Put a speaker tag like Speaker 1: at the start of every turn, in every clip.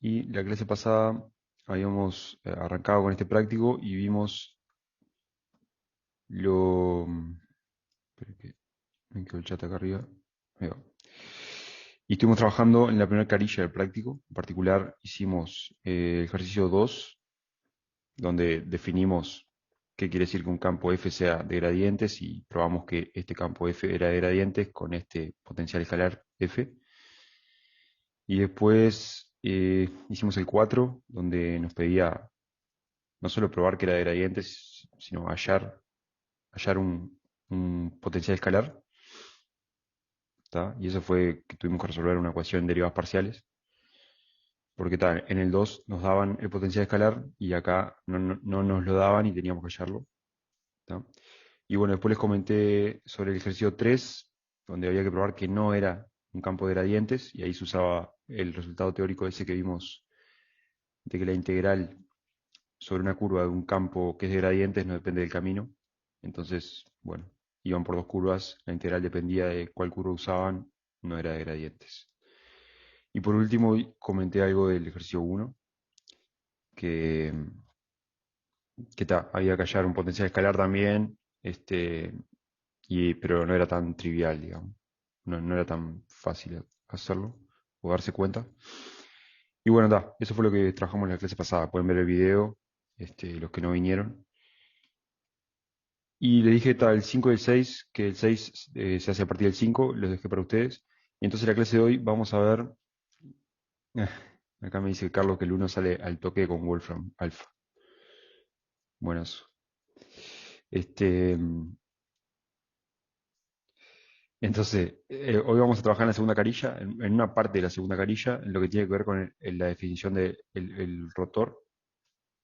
Speaker 1: Y la clase pasada habíamos arrancado con este práctico y vimos lo... Espera que me quedó el chat acá arriba. Ahí va. Y estuvimos trabajando en la primera carilla del práctico. En particular hicimos el ejercicio 2, donde definimos qué quiere decir que un campo F sea de gradientes y probamos que este campo F era de gradientes con este potencial escalar F. Y después hicimos el 4, donde nos pedía no solo probar que era de gradientes, sino hallar un potencial escalar. ¿Tá? Y eso fue que tuvimos que resolver una ecuación en derivadas parciales. Porque tal, en el 2 nos daban el potencial escalar y acá no nos lo daban y teníamos que hallarlo. ¿Tá? Y bueno, después les comenté sobre el ejercicio 3, donde había que probar que no era un campo de gradientes, y ahí se usaba el resultado teórico ese que vimos de que la integral sobre una curva de un campo que es de gradientes no depende del camino. Entonces, bueno, iban por dos curvas, la integral dependía de cuál curva usaban, no era de gradientes. Y por último, comenté algo del ejercicio 1, que, había que hallar un potencial escalar también, pero no era tan trivial, digamos. No era tan fácil hacerlo o darse cuenta. Y bueno, eso fue lo que trabajamos en la clase pasada. Pueden ver el video, los que no vinieron. Y le dije el 5 y el 6, que el 6 se hace a partir del 5, los dejé para ustedes. Y entonces la clase de hoy vamos a ver, eh, acá me dice Carlos que el uno sale al toque con Wolfram Alpha. Buenas. Este, entonces, hoy vamos a trabajar en la segunda carilla, en una parte de la segunda carilla, en lo que tiene que ver con la definición del el rotor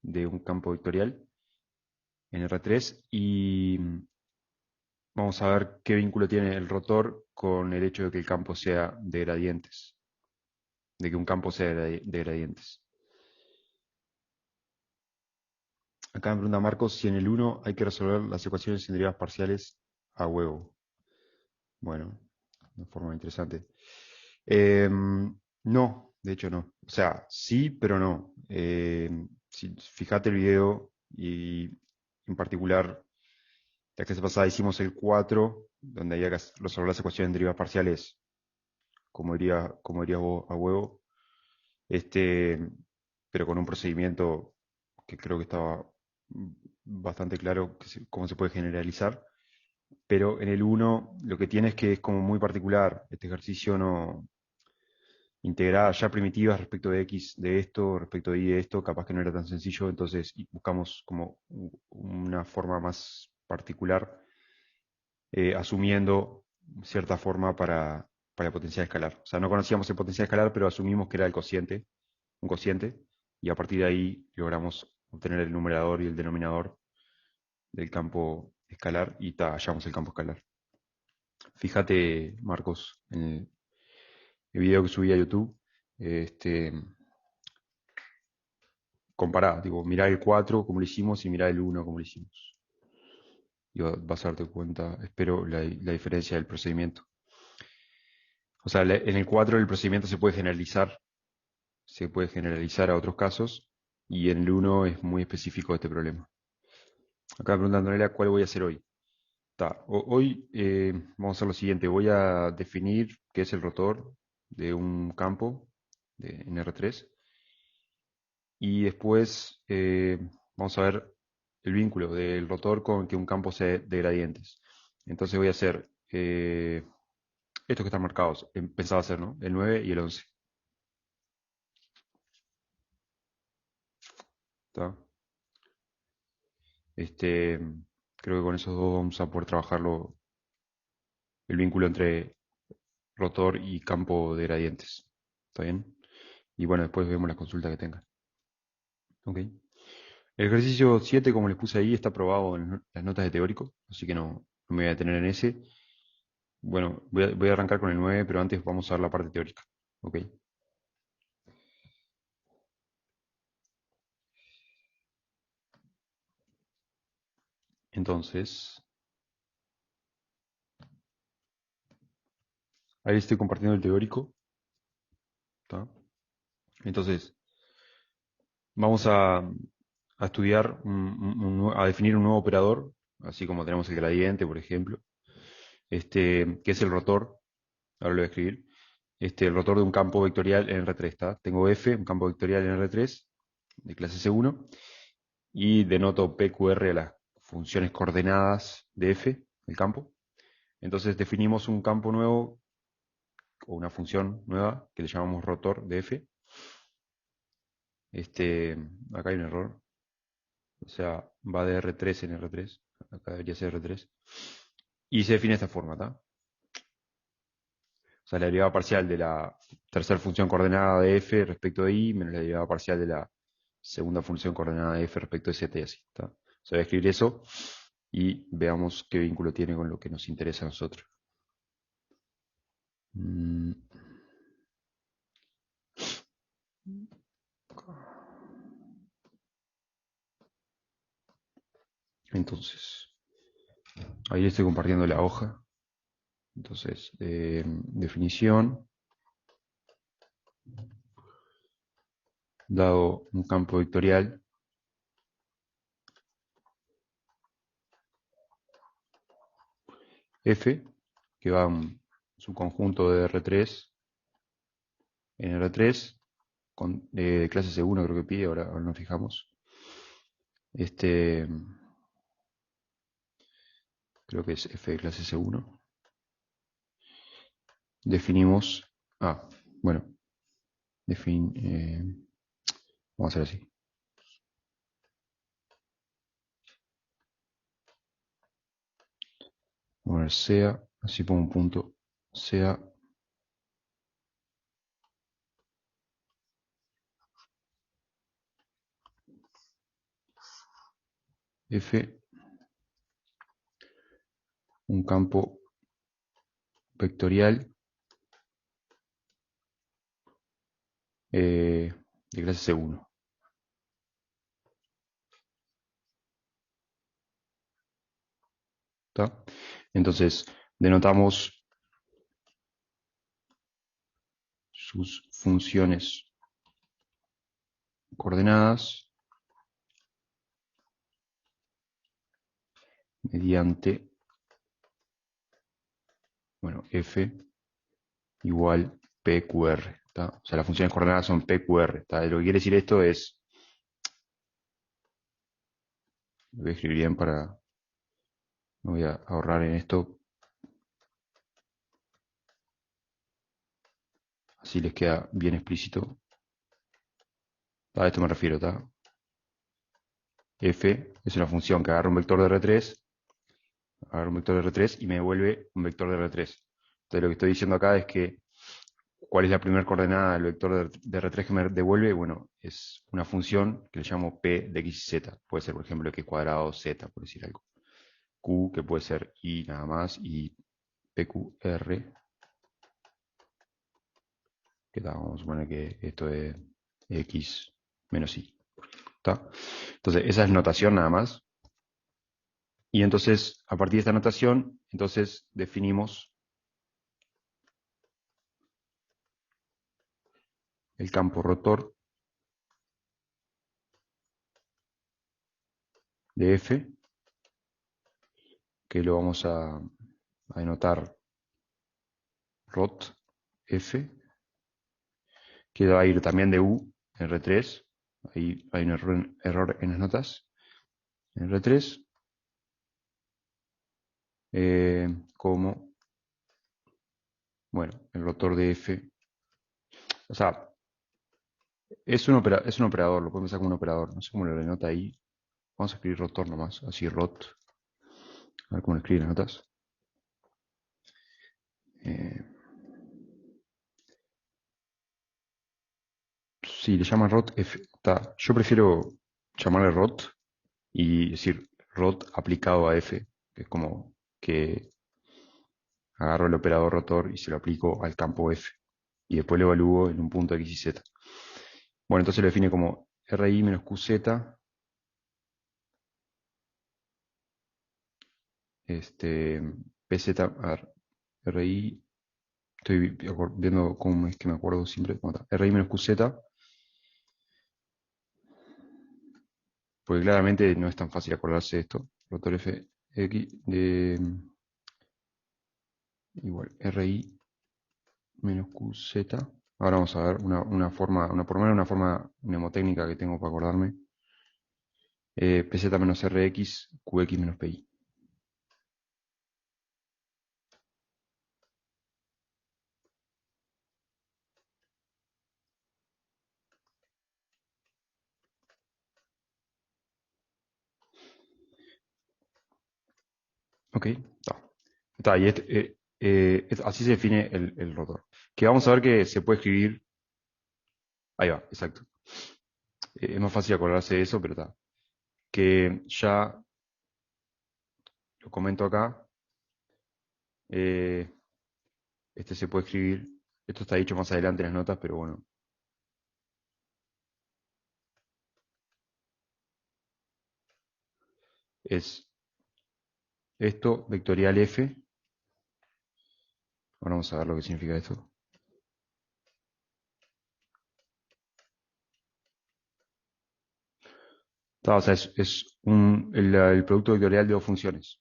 Speaker 1: de un campo vectorial en R3, y vamos a ver qué vínculo tiene el rotor con el hecho de que el campo sea de gradientes, de que un campo sea de gradientes. Acá me pregunta Marcos si en el 1 hay que resolver las ecuaciones en derivadas parciales a huevo. Bueno, de forma interesante. No, de hecho no. O sea, sí, pero no. Si fíjate el video y en particular la clase pasada hicimos el 4, donde había que resolver las ecuaciones en derivadas parciales, como dirías vos, a huevo. Este, pero con un procedimiento que creo que estaba bastante claro cómo se puede generalizar. Pero en el uno lo que tiene es que es como muy particular. Este ejercicio no integraba ya primitivas respecto de X de esto, respecto de Y de esto, capaz que no era tan sencillo, entonces buscamos como una forma más particular, asumiendo cierta forma para el potencial escalar. O sea, no conocíamos el potencial escalar, pero asumimos que era un cociente, y a partir de ahí logramos obtener el numerador y el denominador del campo escalar y hallamos el campo escalar. Fíjate, Marcos, en el video que subí a YouTube, este, compará, digo, mirá el 4 como lo hicimos y mirá el 1 como lo hicimos. Y vas a darte cuenta, espero, la diferencia del procedimiento. O sea, en el 4 el procedimiento se puede generalizar a otros casos, y en el uno es muy específico de este problema. Acá me preguntan, Antonella, ¿cuál voy a hacer hoy? Hoy vamos a hacer lo siguiente, voy a definir qué es el rotor de un campo en R3, y después vamos a ver el vínculo del rotor con que un campo sea de gradientes. Entonces voy a hacer estos que están marcados, pensaba hacer, ¿no? El 9 y el 11. ¿Tá? Este, Creo que con esos dos vamos a poder trabajarlo, el vínculo entre rotor y campo de gradientes. ¿Está bien? Y bueno, después vemos las consultas que tengan. ¿Ok? El ejercicio 7, como les puse ahí, está aprobado en las notas de teórico, así que no me voy a detener en ese. Bueno, voy a arrancar con el 9, pero antes vamos a ver la parte teórica. ¿Ok? Entonces, ahí estoy compartiendo el teórico. ¿Tá? Entonces, Vamos a estudiar, a definir un nuevo operador, así como tenemos el gradiente, por ejemplo, que es el rotor. Ahora lo voy a escribir. El rotor de un campo vectorial en R3, ¿está? Tengo F, un campo vectorial en R3, de clase C1, y denoto PQR a las funciones coordenadas de F, del campo. Entonces definimos un campo nuevo, o una función nueva, que le llamamos rotor de F. Acá hay un error. O sea, va de R3 en R3. Acá debería ser R3. Y se define de esta forma, ¿está? O sea, la derivada parcial de la tercera función coordenada de f respecto de y menos la derivada parcial de la segunda función coordenada de f respecto de z y así, ¿está? O sea, voy a escribir eso y veamos qué vínculo tiene con lo que nos interesa a nosotros. Mm, Entonces, ahí estoy compartiendo la hoja. Entonces, definición, dado un campo vectorial, F, que va a un subconjunto de R3 en R3, de clase C1 creo que pide, ahora nos fijamos. Creo que es F de clase C1. Definimos, bueno, vamos a hacer así. Vamos a poner sea, así pongo un punto, sea F, un campo vectorial de clase C1. ¿Está? Entonces, denotamos sus funciones coordenadas mediante, bueno, F igual PQR. ¿Está? O sea, las funciones coordenadas son PQR. ¿Está? Lo que quiere decir esto es, lo voy a escribir bien para, me voy a ahorrar en esto, así les queda bien explícito. A esto me refiero, ¿está? F es una función que agarra un vector de R3, agarra un vector de R3 y me devuelve un vector de R3. Entonces lo que estoy diciendo acá es que, ¿cuál es la primera coordenada del vector de R3 que me devuelve? Bueno, es una función que le llamo P de X y Z. Puede ser, por ejemplo, X cuadrado Z, por decir algo. Q, que puede ser Y nada más, y PQR, que vamos a suponer que esto es X menos Y. ¿Está? Entonces, esa es notación nada más. Y entonces, a partir de esta notación, entonces definimos el campo rotor de F, que lo vamos a denotar rot F, que va a ir también de U en R3. Ahí hay un error en las notas. En R3, como, bueno, el rotor de F. O sea, es un operador, lo podemos pensar como un operador. No sé cómo lo denota ahí. Vamos a escribir rotor nomás, así rot. A ver cómo lo escriben las notas. Eh, sí, le llaman rot F. Yo prefiero llamarle rot y decir rot aplicado a F, que es como que agarro el operador rotor y se lo aplico al campo F. Y después lo evalúo en un punto X y Z. Bueno, entonces lo define como RI menos QZ, PZ, a ver, RI, estoy viendo cómo es que me acuerdo siempre. RI menos QZ porque claramente no es tan fácil acordarse de esto. Rotor F X de igual RI menos QZ. Ahora vamos a ver una forma, por lo menos una forma mnemotécnica que tengo para acordarme. PZ menos RX, QX menos PI. Ok, está. Está, y así se define el rotor. Que vamos a ver que se puede escribir. Ahí va, exacto. Es más fácil acordarse de eso, pero está. Que ya lo comento acá. eh, este se puede escribir. Esto está dicho más adelante en las notas, pero bueno. Es esto, vectorial F. Ahora vamos a ver lo que significa esto. Está, o sea, es el producto vectorial de dos funciones.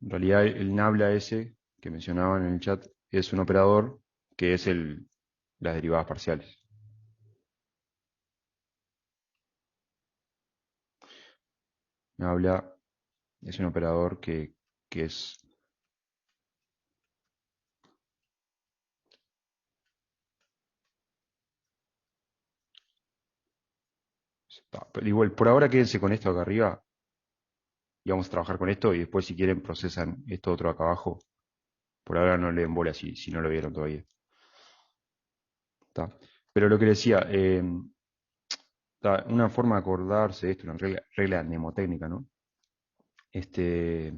Speaker 1: En realidad, el nabla ese que mencionaban en el chat es un operador que es las derivadas parciales. Nabla es un operador que es... Pero igual, por ahora quédense con esto acá arriba y vamos a trabajar con esto y después si quieren procesan esto otro acá abajo. Por ahora no le den bola si no lo vieron todavía. ¿Está? Pero lo que decía, una forma de acordarse de esto, una regla mnemotécnica, ¿no? Este,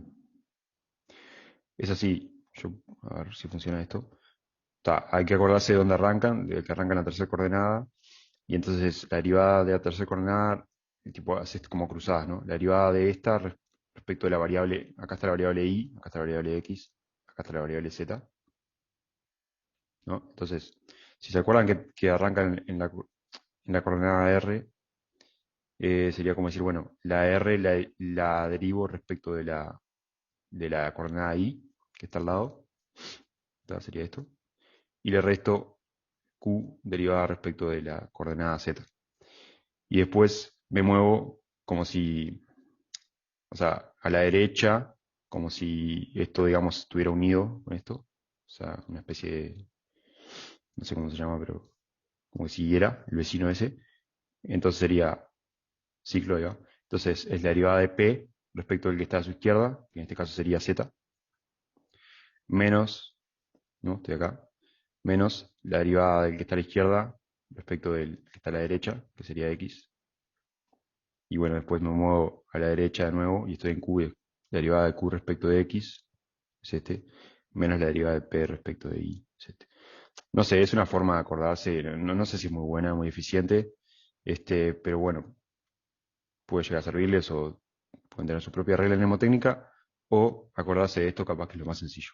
Speaker 1: es así. A ver si funciona esto. Hay que acordarse de dónde arrancan, de que arrancan la tercera coordenada, y entonces la derivada de la tercera coordenada, tipo, haces como cruzadas, ¿no? La derivada de esta respecto de la variable, acá está la variable y, acá está la variable x, acá está la variable z, ¿no? Entonces, si se acuerdan que arrancan en la coordenada r, sería como decir, bueno, la r la derivo respecto de la coordenada y, que está al lado, ¿tá? Sería esto, y le resto q derivada respecto de la coordenada z. Y después me muevo como si, o sea, a la derecha, como si esto, digamos, estuviera unido con esto. O sea, una especie de, no sé cómo se llama, pero como que siguiera el vecino ese. Entonces sería ciclo, ¿ya? Entonces es la derivada de P respecto del que está a su izquierda, que en este caso sería Z, menos, ¿no? Estoy acá, menos la derivada del que está a la izquierda respecto del que está a la derecha, que sería X. Y bueno, después me muevo a la derecha de nuevo y estoy en Q, la derivada de Q respecto de X, es este, menos la derivada de P respecto de Y, es este. No sé, es una forma de acordarse, no sé si es muy buena, muy eficiente, pero bueno, puede llegar a servirles o pueden tener su propia regla mnemotécnica o acordarse de esto capaz que es lo más sencillo.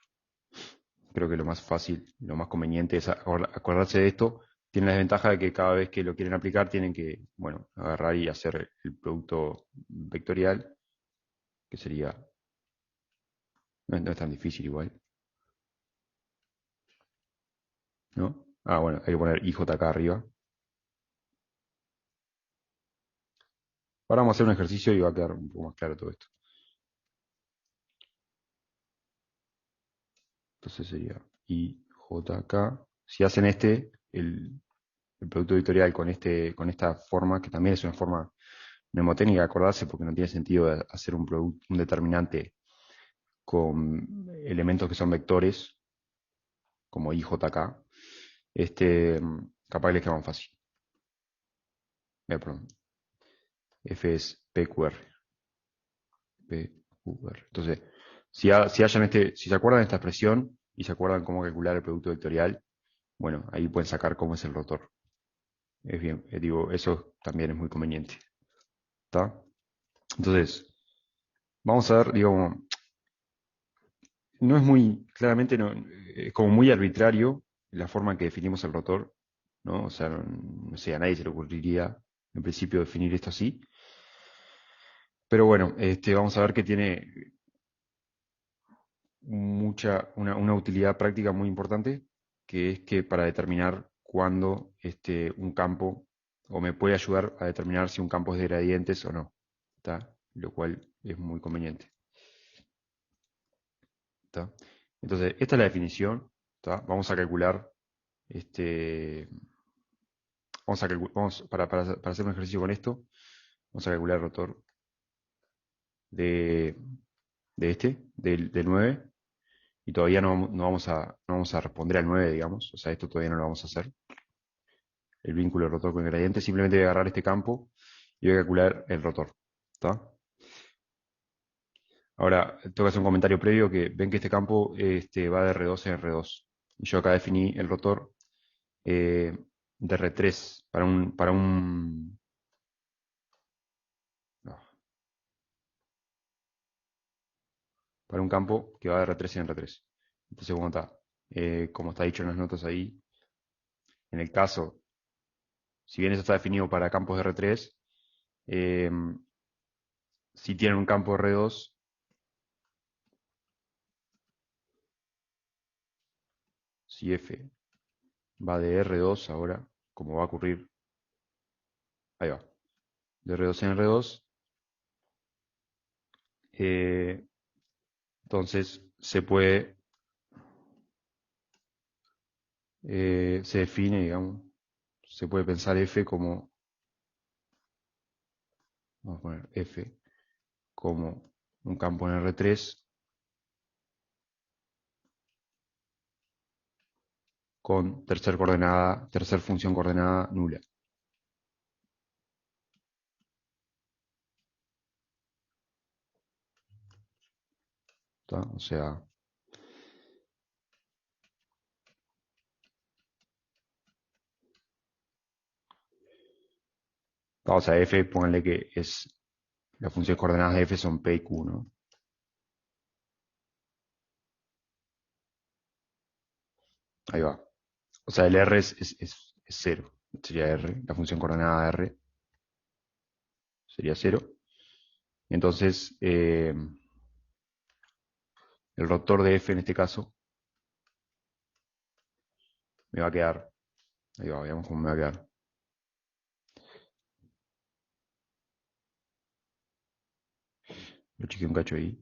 Speaker 1: Creo que lo más fácil, lo más conveniente es acordarse de esto. Tiene la desventaja de que cada vez que lo quieren aplicar tienen que, bueno, agarrar y hacer el producto vectorial, que sería, no es tan difícil igual, ¿no? Ah, bueno, hay que poner IJ acá arriba. Ahora vamos a hacer un ejercicio y va a quedar un poco más claro todo esto. Entonces sería IJK. Si hacen el producto vectorial con esta forma, que también es una forma mnemotécnica de acordarse, porque no tiene sentido hacer un determinante con elementos que son vectores, como IJK, capaz que les queda más fácil. Perdón. F es PQR. PQR. Entonces, si se acuerdan de esta expresión y se acuerdan cómo calcular el producto vectorial, bueno, ahí pueden sacar cómo es el rotor. Es bien, digo, eso también es muy conveniente. ¿Está? Entonces, vamos a ver, digo, no es muy, claramente no, es como muy arbitrario la forma en que definimos el rotor, ¿no? O sea, no sé, a nadie se le ocurriría en principio definir esto así. Pero bueno, vamos a ver que tiene una utilidad práctica muy importante, que es que para determinar cuándo un campo, o me puede ayudar a determinar si un campo es de gradientes o no, ¿tá? Lo cual es muy conveniente, ¿tá? Entonces, esta es la definición, ¿tá? Vamos a calcular, este, para hacer un ejercicio con esto, vamos a calcular el rotor de, del 9, y todavía no vamos a responder al 9, digamos, o sea, esto todavía no lo vamos a hacer, el vínculo rotor con el gradiente, simplemente voy a agarrar este campo y voy a calcular el rotor, ¿está? Ahora, tengo que hacer un comentario previo que ven que este campo va de R2 en R2, y yo acá definí el rotor eh, de R3 no, para un campo que va de R3 en R3. Entonces, bueno, está, como está dicho en las notas ahí, en el caso, si bien eso está definido para campos de R3, eh, si tienen un campo R2, si F va de R2 ahora, como va a ocurrir, ahí va, de R2 en R2, eh, entonces se define, digamos, se puede pensar F como, vamos a poner F como un campo en R3 con tercer función coordenada nula, ¿tá? O sea, vamos a F, pónganle que las funciones coordenadas de F son P y Q, ¿no? Ahí va. O sea, el R es 0, sería R, la función coordenada de R sería 0. Entonces, el rotor de F en este caso me va a quedar, ahí va, veamos cómo me va a quedar. Lo chequeé un cacho ahí.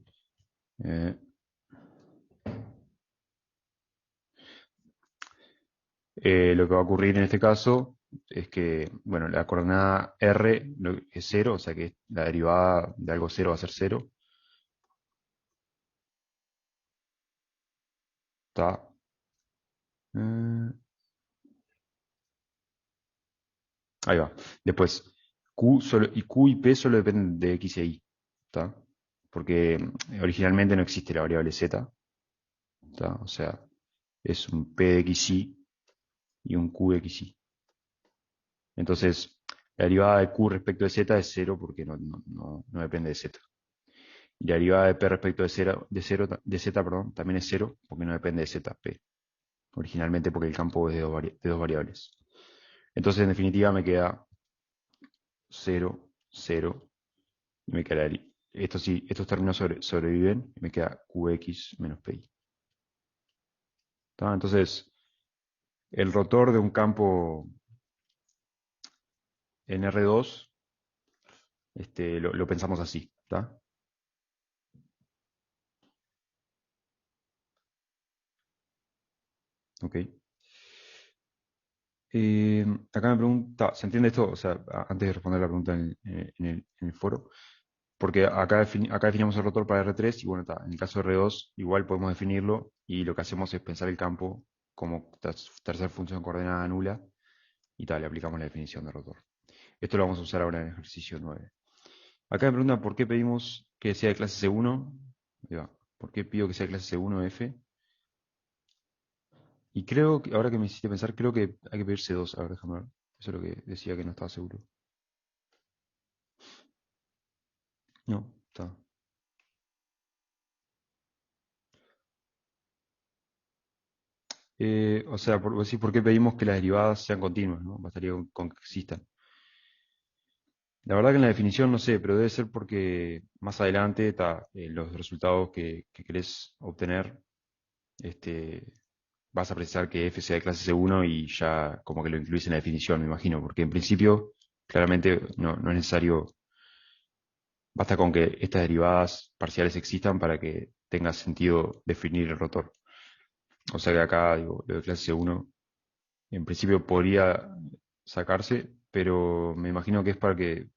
Speaker 1: Eh, lo que va a ocurrir en este caso es que, bueno, la coordenada R es 0, o sea que la derivada de algo 0 va a ser 0. Está. eh, Ahí va. Después, Q y P solo dependen de X e Y. ¿Está? Porque originalmente no existe la variable Z. ¿Está? O sea, es un P de XY y un Q de XY. Entonces, la derivada de Q respecto de Z es 0 porque no depende de Z. Y la derivada de P respecto de Z, perdón, también es 0 porque no depende de Z, P. Originalmente porque el campo es de dos variables. Entonces, en definitiva, me queda 0, 0, y me queda estos términos sobreviven y me queda Qx menos Pi. ¿Tá? Entonces, el rotor de un campo en R2 lo pensamos así. ¿Tá? Ok. Acá me pregunta, ¿se entiende esto? O sea, antes de responder la pregunta en el foro, porque acá definimos el rotor para R3 y bueno, en el caso de R2 igual podemos definirlo y lo que hacemos es pensar el campo como tercera función coordenada nula y tal, le aplicamos la definición de rotor. Esto lo vamos a usar ahora en el ejercicio 9. Acá me preguntan por qué pedimos que sea de clase C1. Ahí va. ¿Por qué pido que sea de clase C1 F? Y creo que, ahora que me hiciste pensar, creo que hay que pedir C2. A ver, déjame ver. Eso es lo que decía que no estaba seguro. No, está. O sea, por qué pedimos que las derivadas sean continuas, ¿no? Bastaría con que existan. La verdad que en la definición no sé, pero debe ser porque más adelante los resultados que querés obtener, este, vas a precisar que f sea de clase C1 y ya como que lo incluís en la definición, me imagino, porque en principio claramente no es necesario, basta con que estas derivadas parciales existan para que tenga sentido definir el rotor. O sea que acá, digo, lo de clase C1 en principio podría sacarse, pero me imagino que es para que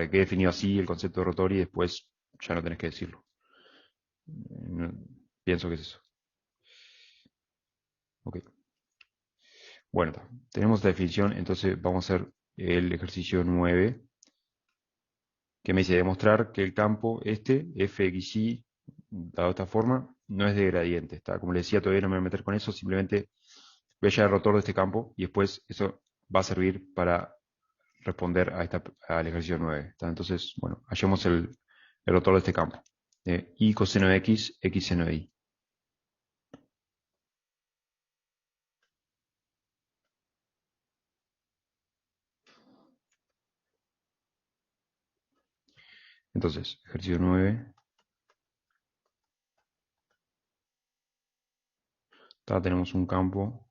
Speaker 1: quede definido así el concepto de rotor y después ya no tenés que decirlo. No- pienso que es eso. Ok. Bueno, tenemos esta definición, entonces vamos a hacer el ejercicio 9, que me dice demostrar que el campo fxy, dado de esta forma, no es de gradiente. ¿Está? Como le decía, todavía no me voy a meter con eso, simplemente voy a hallar el rotor de este campo y después eso va a servir para responder al ejercicio 9. ¿Está? Entonces, bueno, hallemos el rotor de este campo. Y coseno de x, x seno de y. Entonces, ejercicio 9, tenemos un campo.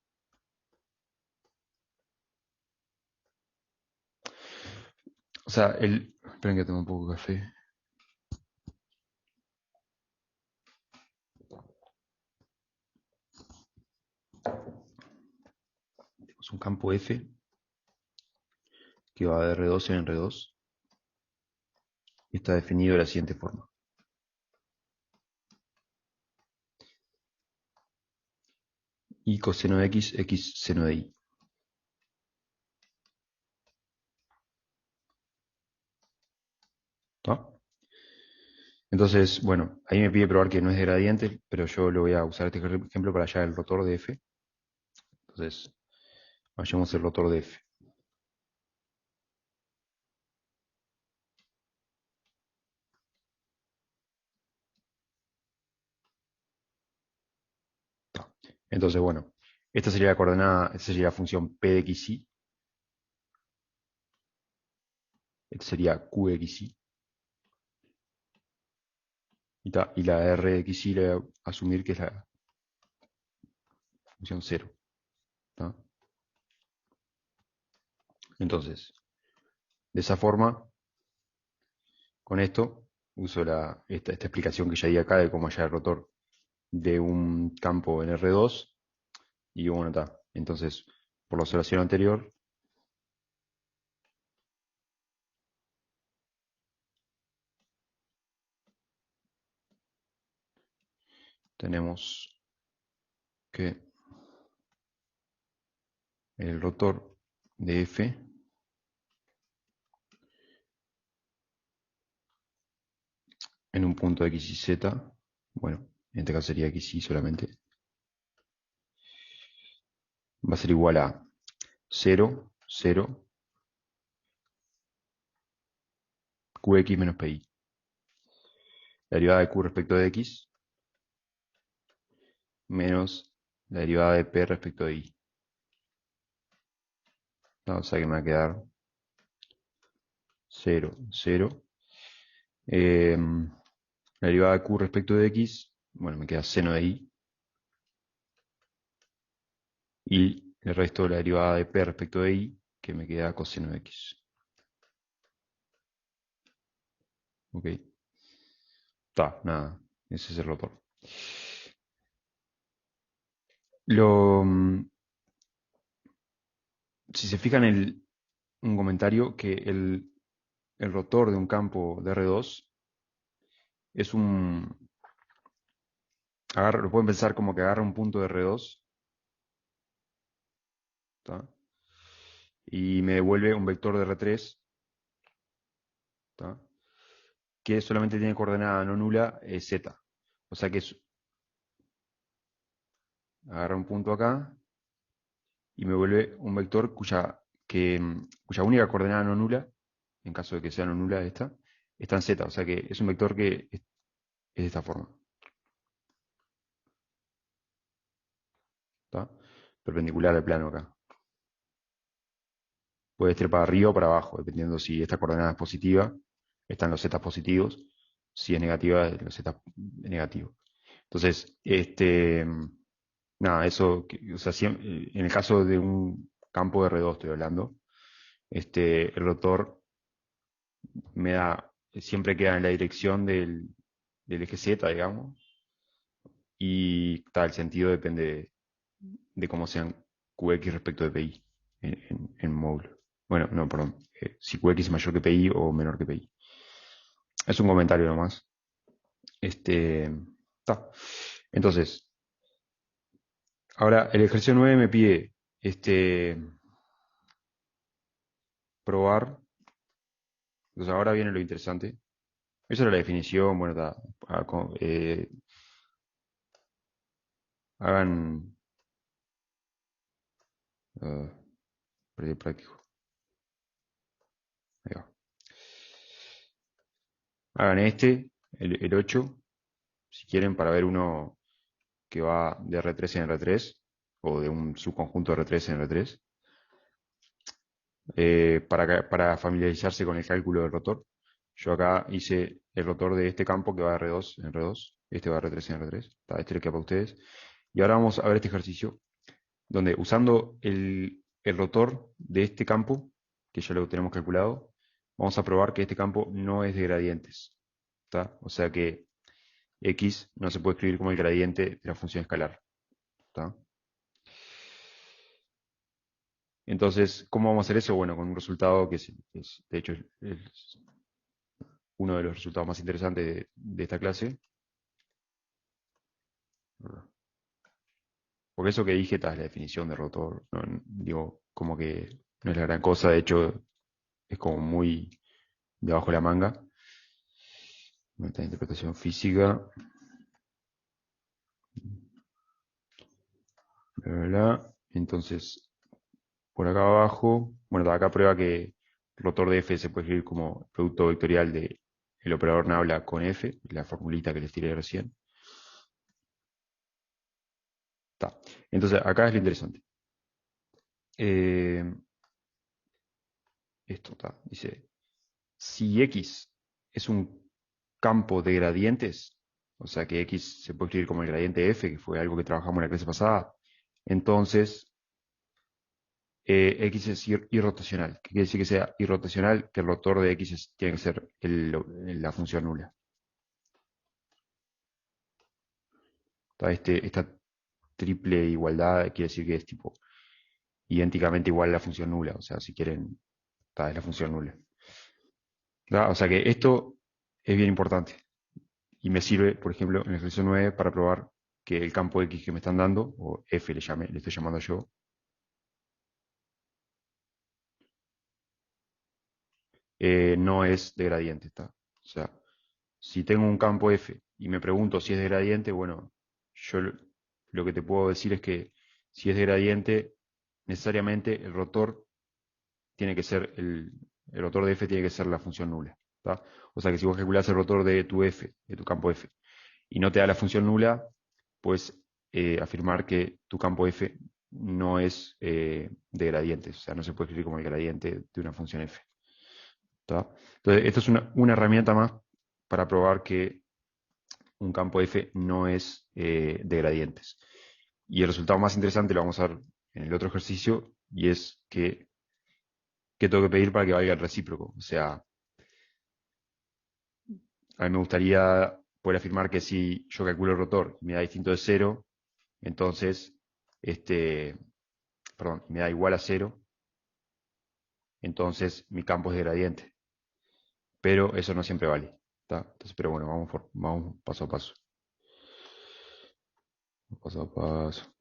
Speaker 1: O sea, esperen que tengo un poco de café. Tenemos un campo F que va de R2 en R2 y está definido de la siguiente forma. Y coseno de x, x seno de y. ¿Está? Entonces, bueno, ahí me pide probar que no es de gradiente, pero yo lo voy a usar este ejemplo para hallar el rotor de F. Entonces, hallemos el rotor de F. ¿Está? Entonces, bueno, esta sería la coordenada, esta sería la función P de xy, esta sería Q de xy, y la R de xy le voy a asumir que es la función 0. ¿Está? Entonces, de esa forma, con esto, uso esta explicación que ya di acá de cómo hallar el rotor de un campo en R2, y bueno, está. Entonces, por la observación anterior, tenemos que el rotor de F en un punto X y Z, bueno, en este caso sería X y solamente, va a ser igual a 0, 0, Qx menos Pi. La derivada de Q respecto de X menos la derivada de P respecto de Y. ¿No? O sea que me va a quedar 0, 0. La derivada de Q respecto de X, bueno, me queda seno de Y. Y el resto de la derivada de P respecto de Y, que me queda coseno de X. Ok. Está, nada. Ese es el rotor. Lo, si se fijan en un comentario que el rotor de un campo de R2 es lo pueden pensar como que agarra un punto de R2, ¿tá? Y me devuelve un vector de R3, ¿tá? Que solamente tiene coordenada no nula Z. O sea que agarra un punto acá y me vuelve un vector cuya única coordenada no nula, en caso de que sea no nula esta, está en Z. O sea que es un vector que es de esta forma. ¿Tá? Perpendicular al plano acá. puede ser para arriba o para abajo, dependiendo si esta coordenada es positiva, están los zetas positivos, si es negativa, los zetas negativos. Entonces, nada, eso, o sea, en el caso de un campo de R2 estoy hablando, el rotor siempre queda en la dirección del eje Z, digamos, y el sentido depende de cómo sean QX respecto de PI en módulo. Bueno, no, perdón, si QX es mayor que PI o menor que PI. Es un comentario nomás. Ta. Entonces, ahora el ejercicio 9 me pide probar. Entonces ahora viene lo interesante. Esa era la definición. Bueno, hagan uh, práctico. Ahí va. Hagan el 8, si quieren, para ver uno que va de R3 en R3, o de un subconjunto de R3 en R3, para familiarizarse con el cálculo del rotor. Yo acá hice el rotor de este campo que va de R2 en R2, este va de R3 en R3, este le queda para ustedes. Y ahora vamos a ver este ejercicio, donde usando el rotor de este campo, que ya lo tenemos calculado, vamos a probar que este campo no es de gradientes. ¿Está? O sea que X no se puede escribir como el gradiente de la función escalar. ¿Está? Entonces, ¿cómo vamos a hacer eso? Bueno, con un resultado que de hecho, es uno de los resultados más interesantes de esta clase. Porque eso que dije, es la definición de rotor. Digo, como que no es la gran cosa, de hecho, es como muy debajo de la manga. Esta interpretación física. Bla, bla, bla. Entonces, por acá abajo, bueno, acá prueba que el rotor de F se puede escribir como producto vectorial de el operador nabla con F, la formulita que les tiré recién. Está. Entonces, acá es lo interesante. Esto está. Dice, si X es un campo de gradientes, o sea que X se puede escribir como el gradiente F, que fue algo que trabajamos en la clase pasada, entonces X es irrotacional. ¿Qué quiere decir que sea irrotacional? Que el rotor de X tiene que ser la función nula. Esta triple igualdad quiere decir que es tipo idénticamente igual a la función nula. O sea, si quieren, es la función nula. O sea que esto es bien importante. Y me sirve, por ejemplo, en el ejercicio 9 para probar que el campo X que me están dando, o F le estoy llamando yo, no es de gradiente. O sea, si tengo un campo F y me pregunto si es de gradiente, bueno, yo lo que te puedo decir es que si es de gradiente, necesariamente el rotor tiene que ser, el rotor de F tiene que ser la función nula. ¿Tá? O sea que si vos calculás el rotor de tu F, de tu campo F, y no te da la función nula, puedes afirmar que tu campo F no es de gradientes, o sea, no se puede escribir como el gradiente de una función F. ¿Tá? Entonces, esto es una herramienta más para probar que un campo F no es de gradientes. Y el resultado más interesante lo vamos a ver en el otro ejercicio, y es que ¿qué tengo que pedir para que valga el recíproco? O sea, a mí me gustaría poder afirmar que si yo calculo el rotor y me da distinto de cero, entonces, perdón, me da igual a cero, entonces mi campo es de gradiente. Pero eso no siempre vale. ¿Tá? Entonces, pero bueno, vamos paso a paso. Paso a paso.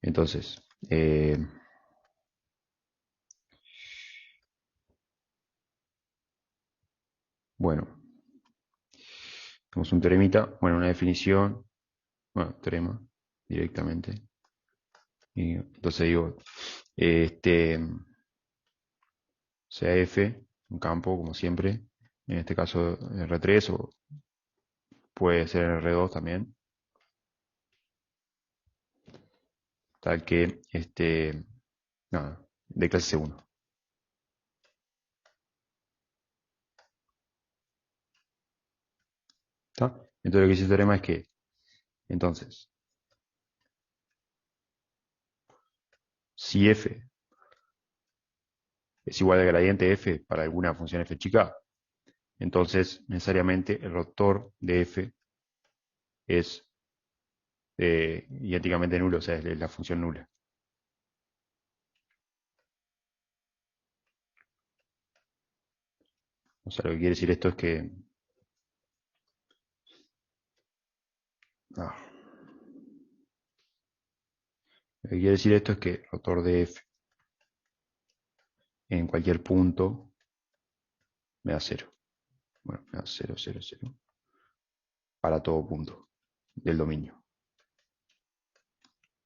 Speaker 1: Entonces, bueno, tenemos un teoremita, bueno, una definición, bueno, teorema directamente. Y entonces digo, sea F, un campo, como siempre, en este caso R3 o puede ser R2 también, tal que, nada, de clase C1. Entonces lo que dice el teorema es que, entonces, si f es igual al gradiente f para alguna función f chica, entonces necesariamente el rotor de f es idénticamente nulo, o sea, es la función nula. O sea, lo que quiere decir esto es que... ah, lo que quiere decir esto es que el rotor de f en cualquier punto me da cero. Bueno, me da 0, 0, 0 para todo punto del dominio.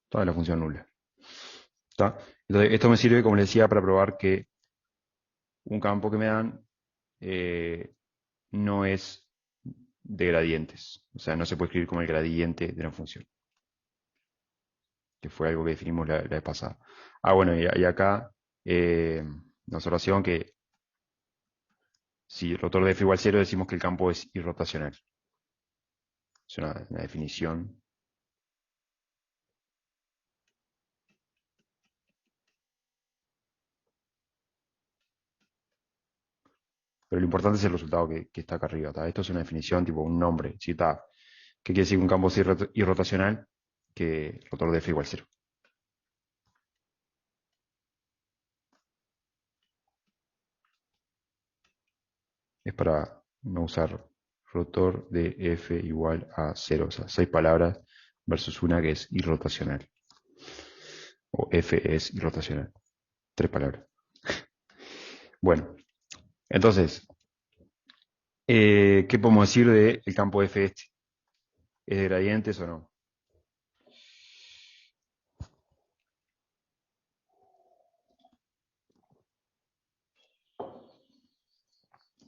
Speaker 1: Toda la función nula. ¿Está? Entonces, esto me sirve, como les decía, para probar que un campo que me dan no es de gradientes. O sea, no se puede escribir como el gradiente de una función, que fue algo que definimos la vez pasada. Ah, bueno, y acá una observación que si el rotor de f igual 0 decimos que el campo es irrotacional. Es una definición. Pero lo importante es el resultado que está acá arriba. ¿Está? Esto es una definición, tipo un nombre. ¿Sí? ¿Está? ¿Qué quiere decir que un campo es irrotacional? Que el rotor de f igual 0. Es para no usar rotor de f igual a 0. O sea, 6 palabras versus una que es irrotacional. O f es irrotacional. 3 palabras. Bueno, entonces, ¿qué podemos decir del campo f este? ¿Es de gradientes o no?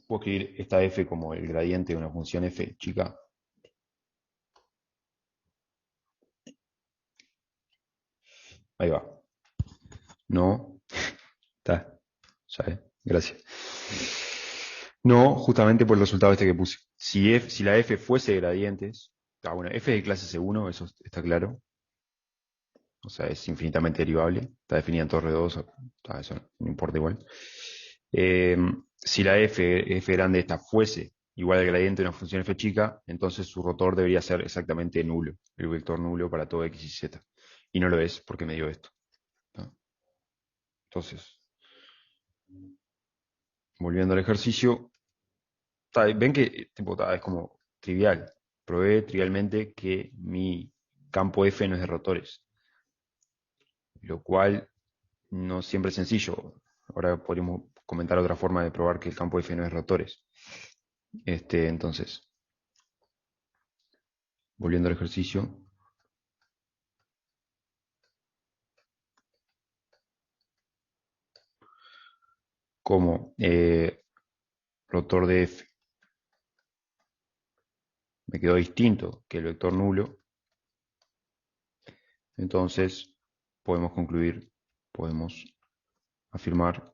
Speaker 1: Puedo escribir esta f como el gradiente de una función f chica. Ahí va. No. Está. ¿Sabes? Gracias. No, justamente por el resultado este que puse. Si la f fuese de gradientes, bueno, f es de clase C1, eso está claro. O sea, es infinitamente derivable. Está definida en torre 2, eso no importa igual. Eh, si la f grande esta fuese igual al gradiente de una función f chica, entonces su rotor debería ser exactamente nulo, el vector nulo para todo x y z. Y no lo es porque me dio esto. ¿No? Entonces, volviendo al ejercicio, ven que tipo, es como trivial. Probé trivialmente que mi campo F no es de rotores, lo cual no siempre es sencillo. Ahora podríamos comentar otra forma de probar que el campo F no es de rotores. Entonces, volviendo al ejercicio, como rotor de F me quedó distinto que el vector nulo, entonces podemos concluir, podemos afirmar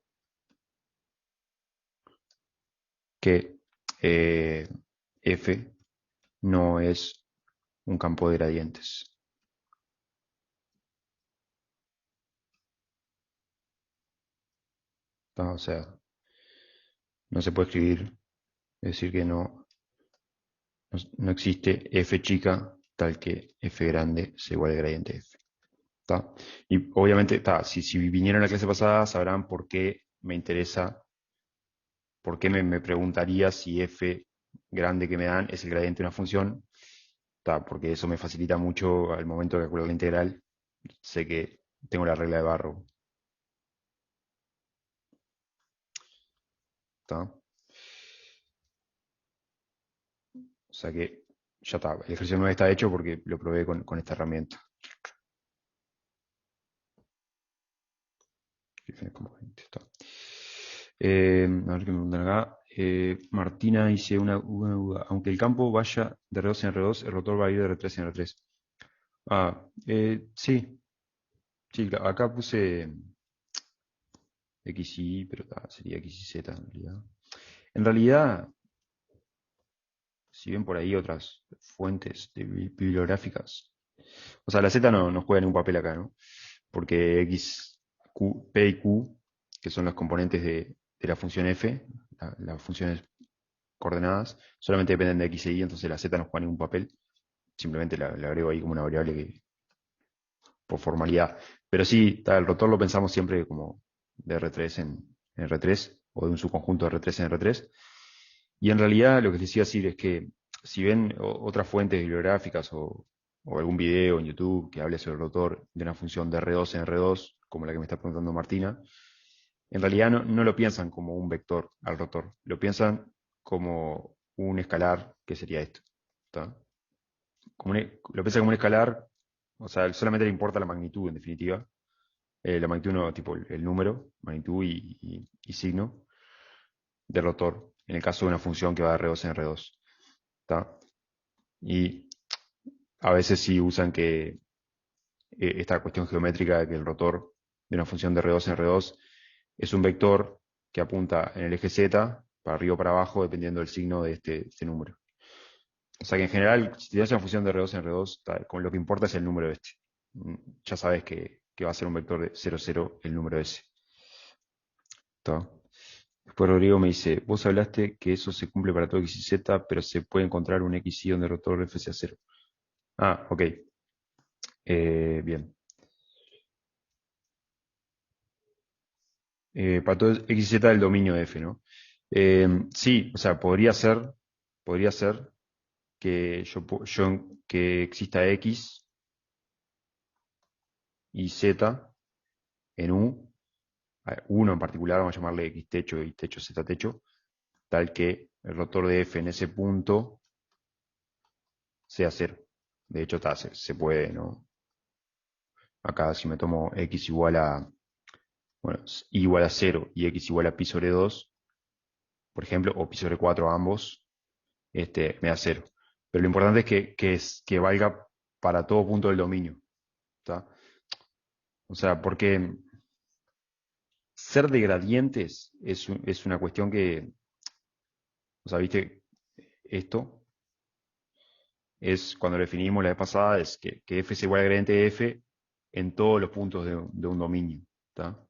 Speaker 1: que F no es un campo de gradientes. O sea, no se puede escribir, es decir, que no existe f chica tal que f grande sea igual al gradiente f. ¿Tá? Y obviamente, si vinieron a la clase pasada, sabrán por qué me interesa, por qué me preguntaría si f grande que me dan es el gradiente de una función, porque eso me facilita mucho al momento de calcular la integral. Sé que tengo la regla de Barrow. ¿Tá? O sea que ya está, el ejercicio no está hecho porque lo probé con esta herramienta. Está. A ver qué me preguntan acá. Martina dice una duda. Aunque el campo vaya de R2 en R2, el rotor va a ir de R3 en R3. Sí. Sí, acá puse X y Y, pero sería X y Z en realidad. En realidad, si ven por ahí otras fuentes bibliográficas. O sea, la Z no juega ningún papel acá, ¿no? Porque P y Q, que son los componentes de la función f, las funciones coordenadas, solamente dependen de x e y, entonces la z no juega ningún papel. Simplemente le agrego ahí como una variable por formalidad. Pero sí, el rotor lo pensamos siempre como de R3 en R3, o de un subconjunto de R3 en R3. Y en realidad lo que les decía decir es que si ven otras fuentes bibliográficas o algún video en YouTube que hable sobre el rotor de una función de R2 en R2, como la que me está preguntando Martina, en realidad no lo piensan como un vector al rotor, lo piensan como un escalar, que sería esto. ¿Está? Lo piensan como un escalar, o sea, solamente le importa la magnitud en definitiva. La magnitud no, tipo el número, magnitud y signo del rotor, en el caso de una función que va de R2 en R2. ¿Está? Y a veces sí usan esta cuestión geométrica de que el rotor de una función de R2 en R2 es un vector que apunta en el eje Z, para arriba o para abajo, dependiendo del signo de este número. O sea que en general, si tienes una función de R2 en R2, con lo que importa es el número este. Ya sabes que va a ser un vector de 0, 0 el número ese. ¿Está? Después Rodrigo me dice, vos hablaste que eso se cumple para todo x y z, pero se puede encontrar un x y donde el rotor f sea 0. Ah, ok. Bien. Para todo x y z del dominio de f, ¿no? Sí, o sea, podría ser que exista x y z en U, uno en particular, vamos a llamarle x techo y techo z techo, tal que el rotor de f en ese punto sea 0. De hecho, se puede, ¿no? Acá si me tomo x igual a, bueno, y igual a 0 y x igual a pi sobre 2, por ejemplo, o pi sobre 4 ambos, me da 0. Pero lo importante es que valga para todo punto del dominio. ¿Está? O sea, porque ser de gradientes es una cuestión que, o sea, viste, esto es cuando lo definimos la vez pasada, es que f es igual a gradiente de f en todos los puntos de un dominio. ¿Está?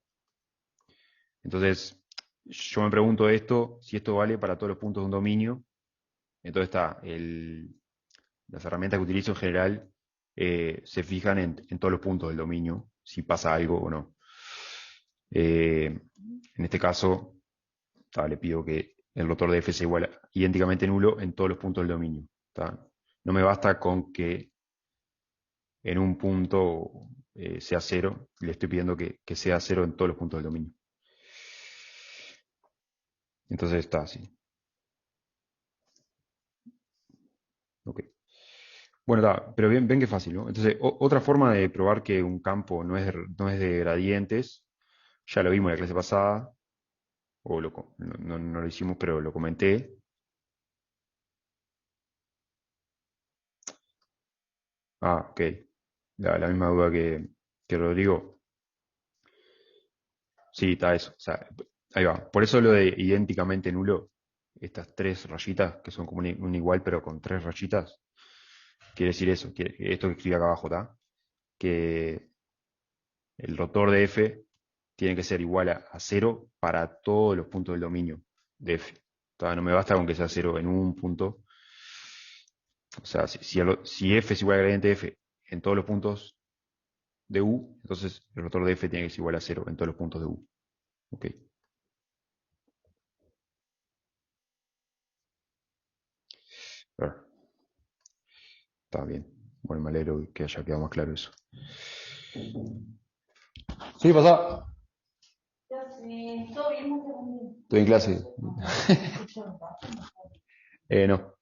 Speaker 1: Entonces, yo me pregunto esto, si esto vale para todos los puntos de un dominio, entonces las herramientas que utilizo en general se fijan en todos los puntos del dominio, si pasa algo o no. En este caso, le pido que el rotor de f sea igual idénticamente nulo en todos los puntos del dominio. ¿Está? No me basta con que en un punto sea 0, le estoy pidiendo que sea 0 en todos los puntos del dominio. Entonces está así. Ok. Bueno, pero ven que fácil, ¿no? Entonces, otra forma de probar que un campo no es de gradientes, ya lo vimos en la clase pasada, o no lo hicimos, pero lo comenté. Ah, ok. La misma duda que Rodrigo. Sí, está eso. O sea, ahí va. Por eso lo de idénticamente nulo, estas tres rayitas, que son como un igual, pero con tres rayitas, quiere decir eso, que esto que escribe acá abajo, ¿está? Que el rotor de f tiene que ser igual a 0 para todos los puntos del dominio de f. ¿Está? No me basta con que sea 0 en un punto. O sea, si f es igual a gradiente de f en todos los puntos de U, entonces el rotor de f tiene que ser igual a 0 en todos los puntos de U. Ok. Claro. Está bien. Bueno, me alegro que haya quedado más claro eso. Sí, pasa. Estoy en clase. No.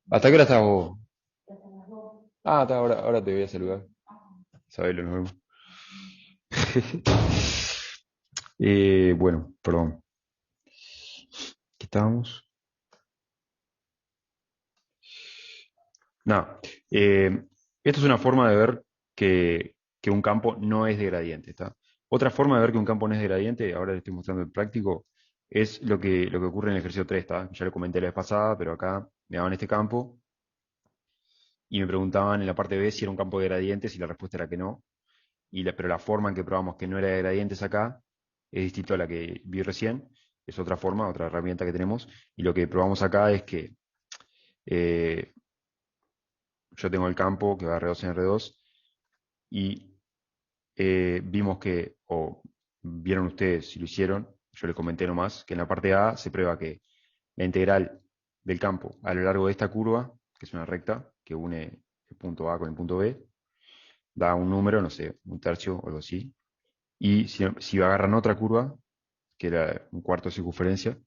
Speaker 1: ¿Hasta qué hora estás vos? Ah, ahora te voy a saludar. Sabelo, nos vemos. Bueno, perdón. ¿Qué estábamos? Nada. Esto es una forma de ver que un campo no es de gradiente. ¿Está? Otra forma de ver que un campo no es de gradiente, ahora le estoy mostrando el práctico, es lo que ocurre en el ejercicio 3. ¿Está? Ya lo comenté la vez pasada, pero acá me daban este campo y me preguntaban en la parte B si era un campo de gradientes y la respuesta era que no. Pero la forma en que probamos que no era de gradientes acá es distinto a la que vi recién. Es otra forma, otra herramienta que tenemos. Y lo que probamos acá es que eh, yo tengo el campo que va R2 en R2 y vimos que, o vieron ustedes si lo hicieron, yo les comenté nomás, que en la parte A se prueba que la integral del campo a lo largo de esta curva, que es una recta que une el punto A con el punto B, da un número, no sé, un tercio o algo así. Y si agarran otra curva, que era un cuarto de circunferencia,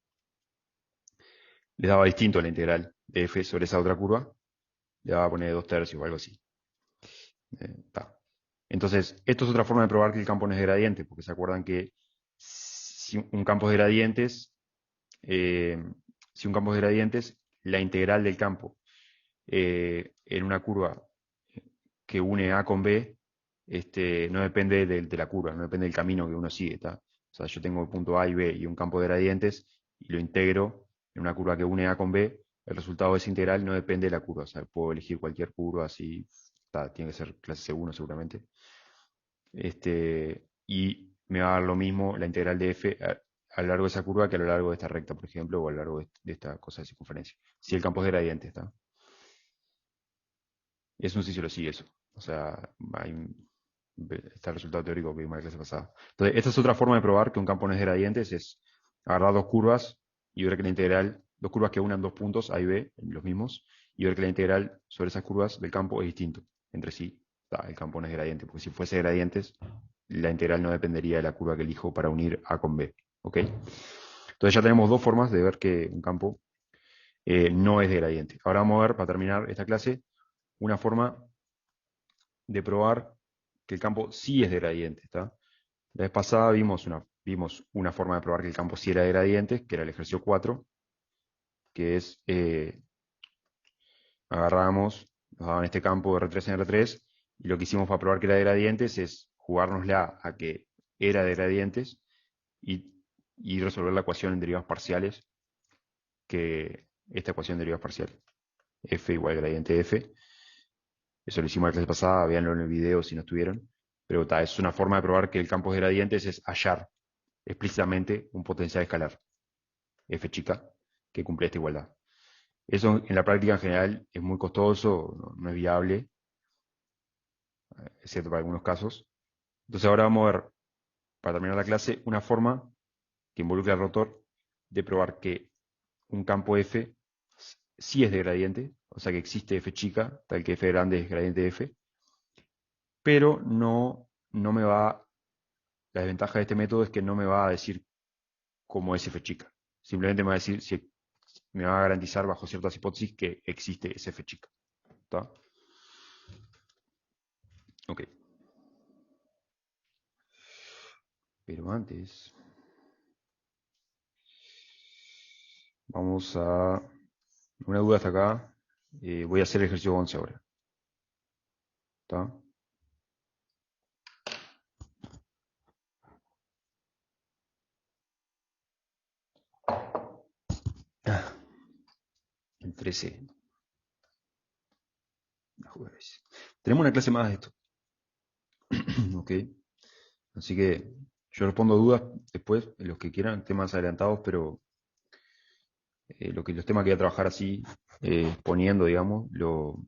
Speaker 1: les daba distinto la integral de f sobre esa otra curva, le daba a poner dos tercios o algo así. Ta. Entonces, esto es otra forma de probar que el campo no es de gradiente, porque se acuerdan que si un campo es de gradientes, eh, si un campo es de gradientes, la integral del campo en una curva que une A con B, no depende de la curva, no depende del camino que uno sigue. ¿Tá? O sea, yo tengo el punto A y B y un campo de gradientes y lo integro en una curva que une A con B, el resultado de esa integral no depende de la curva. O sea, puedo elegir cualquier curva, así, tiene que ser clase C1 seguramente. Y me va a dar lo mismo la integral de f a lo largo de esa curva que a lo largo de esta recta, por ejemplo, o a lo largo de esta cosa de circunferencia. Si el campo es de gradiente, ¿está? Es un sí se lo sigue eso. O sea, está el resultado teórico que vimos en la clase pasada. Entonces, esta es otra forma de probar que un campo no es de gradientes, es agarrar dos curvas y ver que la integral, dos curvas que unan dos puntos, A y B, los mismos, y ver que la integral sobre esas curvas del campo es distinto entre sí. El campo no es gradiente, porque si fuese gradientes, la integral no dependería de la curva que elijo para unir A con B. ¿Ok? Entonces ya tenemos dos formas de ver que un campo no es de gradiente. Ahora vamos a ver, para terminar esta clase, una forma de probar que el campo sí es de gradiente. ¿Está? La vez pasada vimos una forma de probar que el campo sí era de gradientes, que era el ejercicio 4, que es agarramos, nos daban este campo de R3 en R3, y lo que hicimos para probar que era de gradientes es jugárnosla a que era de gradientes y, y resolver la ecuación en derivadas parciales, que esta ecuación de derivadas parciales, f igual a gradiente de f. Eso lo hicimos la clase pasada, véanlo en el video si no estuvieron. Pero es una forma de probar que el campo es de gradientes, es hallar explícitamente un potencial escalar, f chica, que cumple esta igualdad. Eso en la práctica en general es muy costoso, no es viable, excepto para algunos casos. Entonces ahora vamos a ver, para terminar la clase, una forma que involucra al rotor de probar que un campo f sí es de gradiente, o sea que existe f chica, tal que f grande es gradiente de f, pero no me va, la desventaja de este método es que no me va a decir cómo es f chica. Simplemente me va a decir si me va a garantizar bajo ciertas hipótesis que existe ese f chica. ¿Está? Ok. Pero antes, vamos a... Una duda hasta acá. Voy a hacer el ejercicio 11 ahora. ¿Está? El 13. Tenemos una clase más de esto. Ok. Así que yo respondo dudas después, los que quieran, temas adelantados, pero los temas que voy a trabajar así, poniendo, digamos, o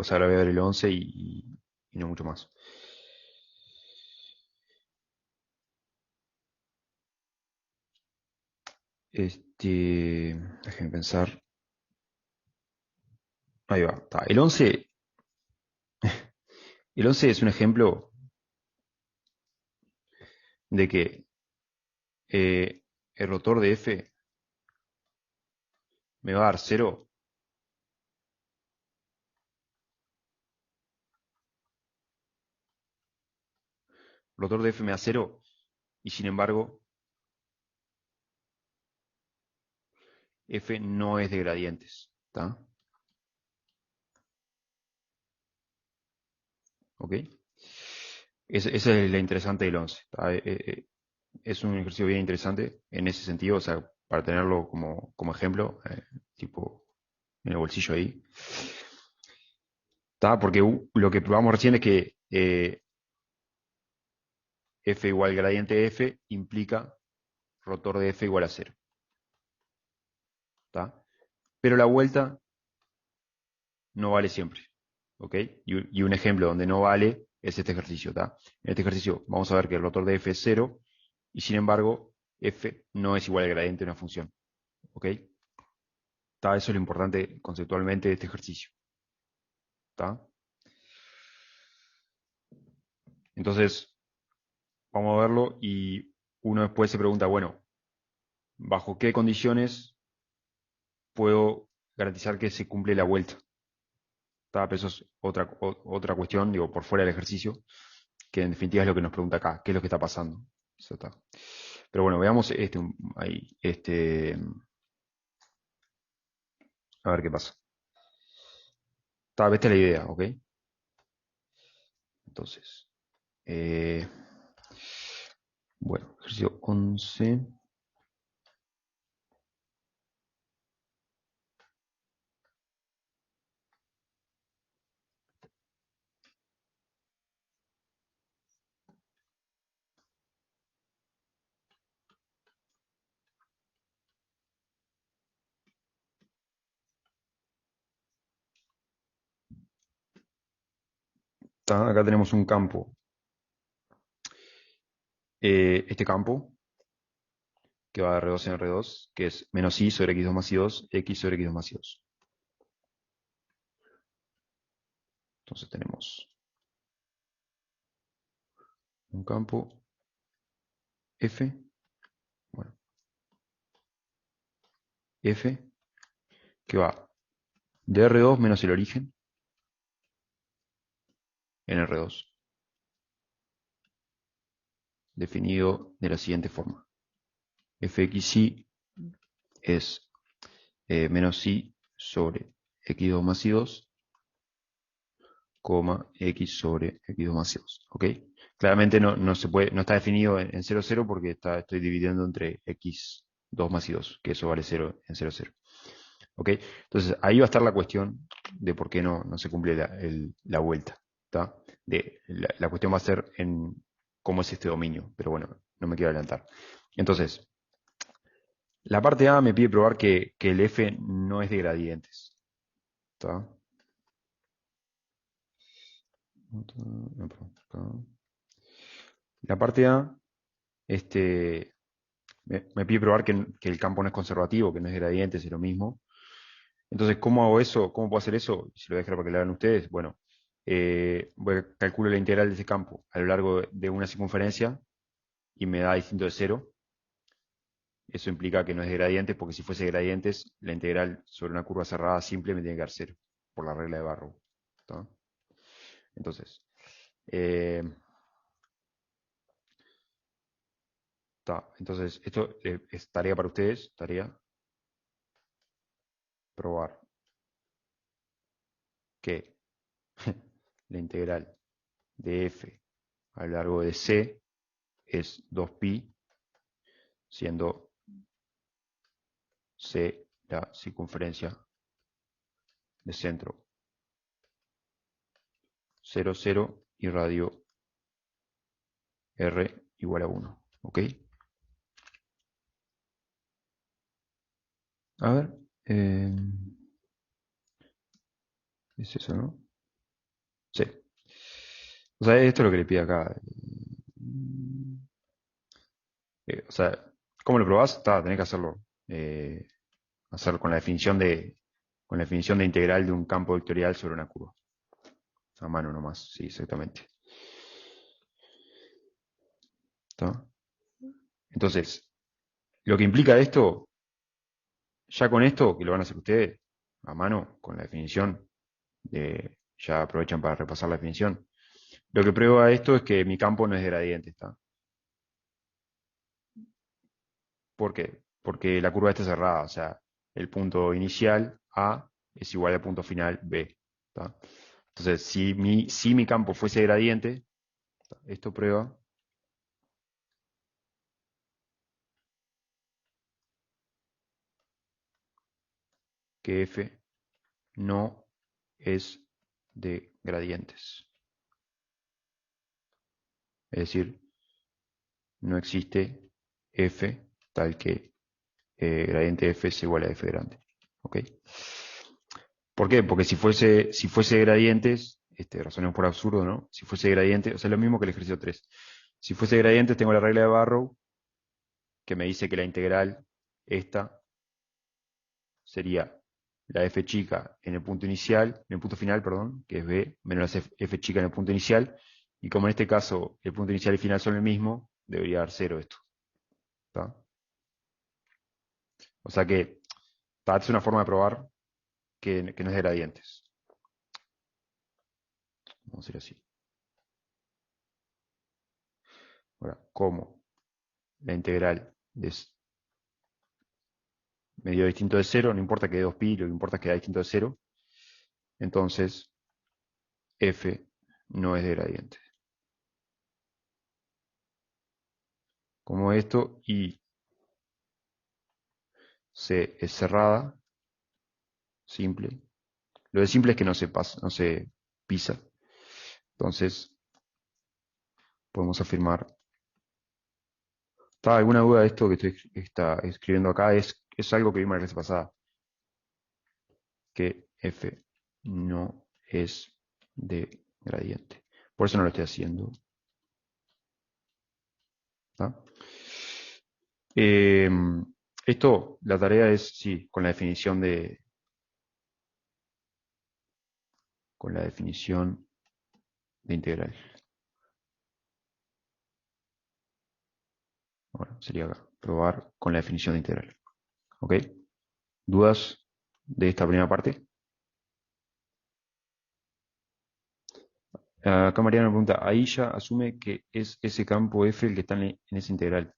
Speaker 1: sea, ahora voy a ver el 11 y no mucho más. Déjenme pensar. Ahí va. Está. El 11 es un ejemplo de que el rotor de F me va a dar 0. El rotor de F me da 0 y sin embargo F no es de gradientes. ¿Está? ¿Ok? Esa es la interesante del 11. ¿Está? Es un ejercicio bien interesante en ese sentido. O sea, para tenerlo como ejemplo, tipo en el bolsillo ahí. ¿Está? Porque lo que probamos recién es que f igual gradiente f implica rotor de f igual a 0. ¿Está? Pero la vuelta no vale siempre. ¿Ok? Y un ejemplo donde no vale es este ejercicio. ¿Está? En este ejercicio vamos a ver que el rotor de f es 0 y sin embargo f no es igual al gradiente de una función. ¿Ok? ¿Está? Eso es lo importante conceptualmente de este ejercicio. ¿Está? Entonces, vamos a verlo y uno después se pregunta, bueno, ¿bajo qué condiciones puedo garantizar que se cumple la vuelta? ¿Está? Pero eso es otra cuestión, digo, por fuera del ejercicio, que en definitiva es lo que nos pregunta acá, ¿qué es lo que está pasando? Eso está. Pero bueno, veamos ahí, a ver qué pasa. Esta es la idea, ¿ok? Entonces, eh, bueno, ejercicio 11. Acá tenemos un campo. Este campo, que va de R2 en R2, que es menos I sobre X2 más I2, X sobre X2 más I2. Entonces tenemos un campo F, bueno, F, que va de R2 menos el origen en R2, definido de la siguiente forma. Fxy es menos I sobre X2 más I2, X sobre X2 más I2. ¿Ok? Claramente no se puede, no está definido en 0, 0 porque estoy dividiendo entre X2 más I2, que eso vale 0 en 0, 0. ¿Ok? Entonces ahí va a estar la cuestión de por qué no se cumple la vuelta. ¿Tá? La cuestión va a ser en cómo es este dominio, pero bueno, no me quiero adelantar. Entonces, la parte A me pide probar que el F no es de gradientes. ¿Tá? La parte A me pide probar que el campo no es conservativo, que no es de gradientes, es lo mismo. Entonces, ¿cómo hago eso? ¿Cómo puedo hacer eso? Si lo voy a dejar para que lo hagan ustedes, bueno, calculo la integral de ese campo a lo largo de una circunferencia y me da distinto de cero. Eso implica que no es de gradientes, porque si fuese de gradientes, la integral sobre una curva cerrada simple me tiene que dar cero, por la regla de Barrow. ¿Tá? Entonces, eh, esto es tarea para ustedes, tarea, probar que la integral de f a lo largo de c es 2pi, siendo c la circunferencia de centro 0, 0 y radio r igual a 1. ¿Ok? A ver. Es eso, ¿no? Sí. O sea, esto es lo que le pide acá. O sea, ¿cómo lo probás? Tenés que hacerlo. Hacerlo con la definición de integral de un campo vectorial sobre una curva. A mano nomás, sí, exactamente. ¿Está? Entonces, lo que implica esto, ya con esto, que lo van a hacer ustedes, a mano, con la definición, ya aprovechan para repasar la definición. Lo que prueba esto es que mi campo no es de gradiente, ¿está? ¿Por qué? Porque la curva está cerrada, o sea, el punto inicial A es igual al punto final B. ¿Está? Entonces, si mi campo fuese gradiente, esto prueba que f no es de gradientes. Es decir, no existe f tal que gradiente f es igual a f grande. ¿Ok? ¿Por qué? Porque si fuese gradientes, razonemos por absurdo, ¿no? Si fuese gradiente, o sea, lo mismo que el ejercicio 3. Si fuese gradientes, tengo la regla de Barrow, que me dice que la integral, esta, sería la f chica en el punto inicial, en el punto final, perdón, que es b, menos la f chica en el punto inicial, y como en este caso el punto inicial y final son el mismo, debería dar cero esto. ¿Está? O sea que, es una forma de probar que no es de gradientes. Vamos a hacer así. Ahora, como la integral de medio distinto de cero, no importa que dé 2pi, lo que importa es que da distinto de cero, entonces f no es de gradiente. Como esto y c es cerrada, simple. Lo de simple es que no se pasa, no se pisa. Entonces, podemos afirmar. ¿Alguna duda de esto que estoy escribiendo acá? Es algo que vimos en la clase pasada. Que f no es de gradiente. Por eso no lo estoy haciendo. ¿Está? Esto, la tarea es, sí, con la definición de integral. Bueno, sería acá, probar con la definición de integral. ¿Ok? ¿Dudas de esta primera parte? Acá Mariana me pregunta, ahí ya asume que es ese campo F el que está en esa integral.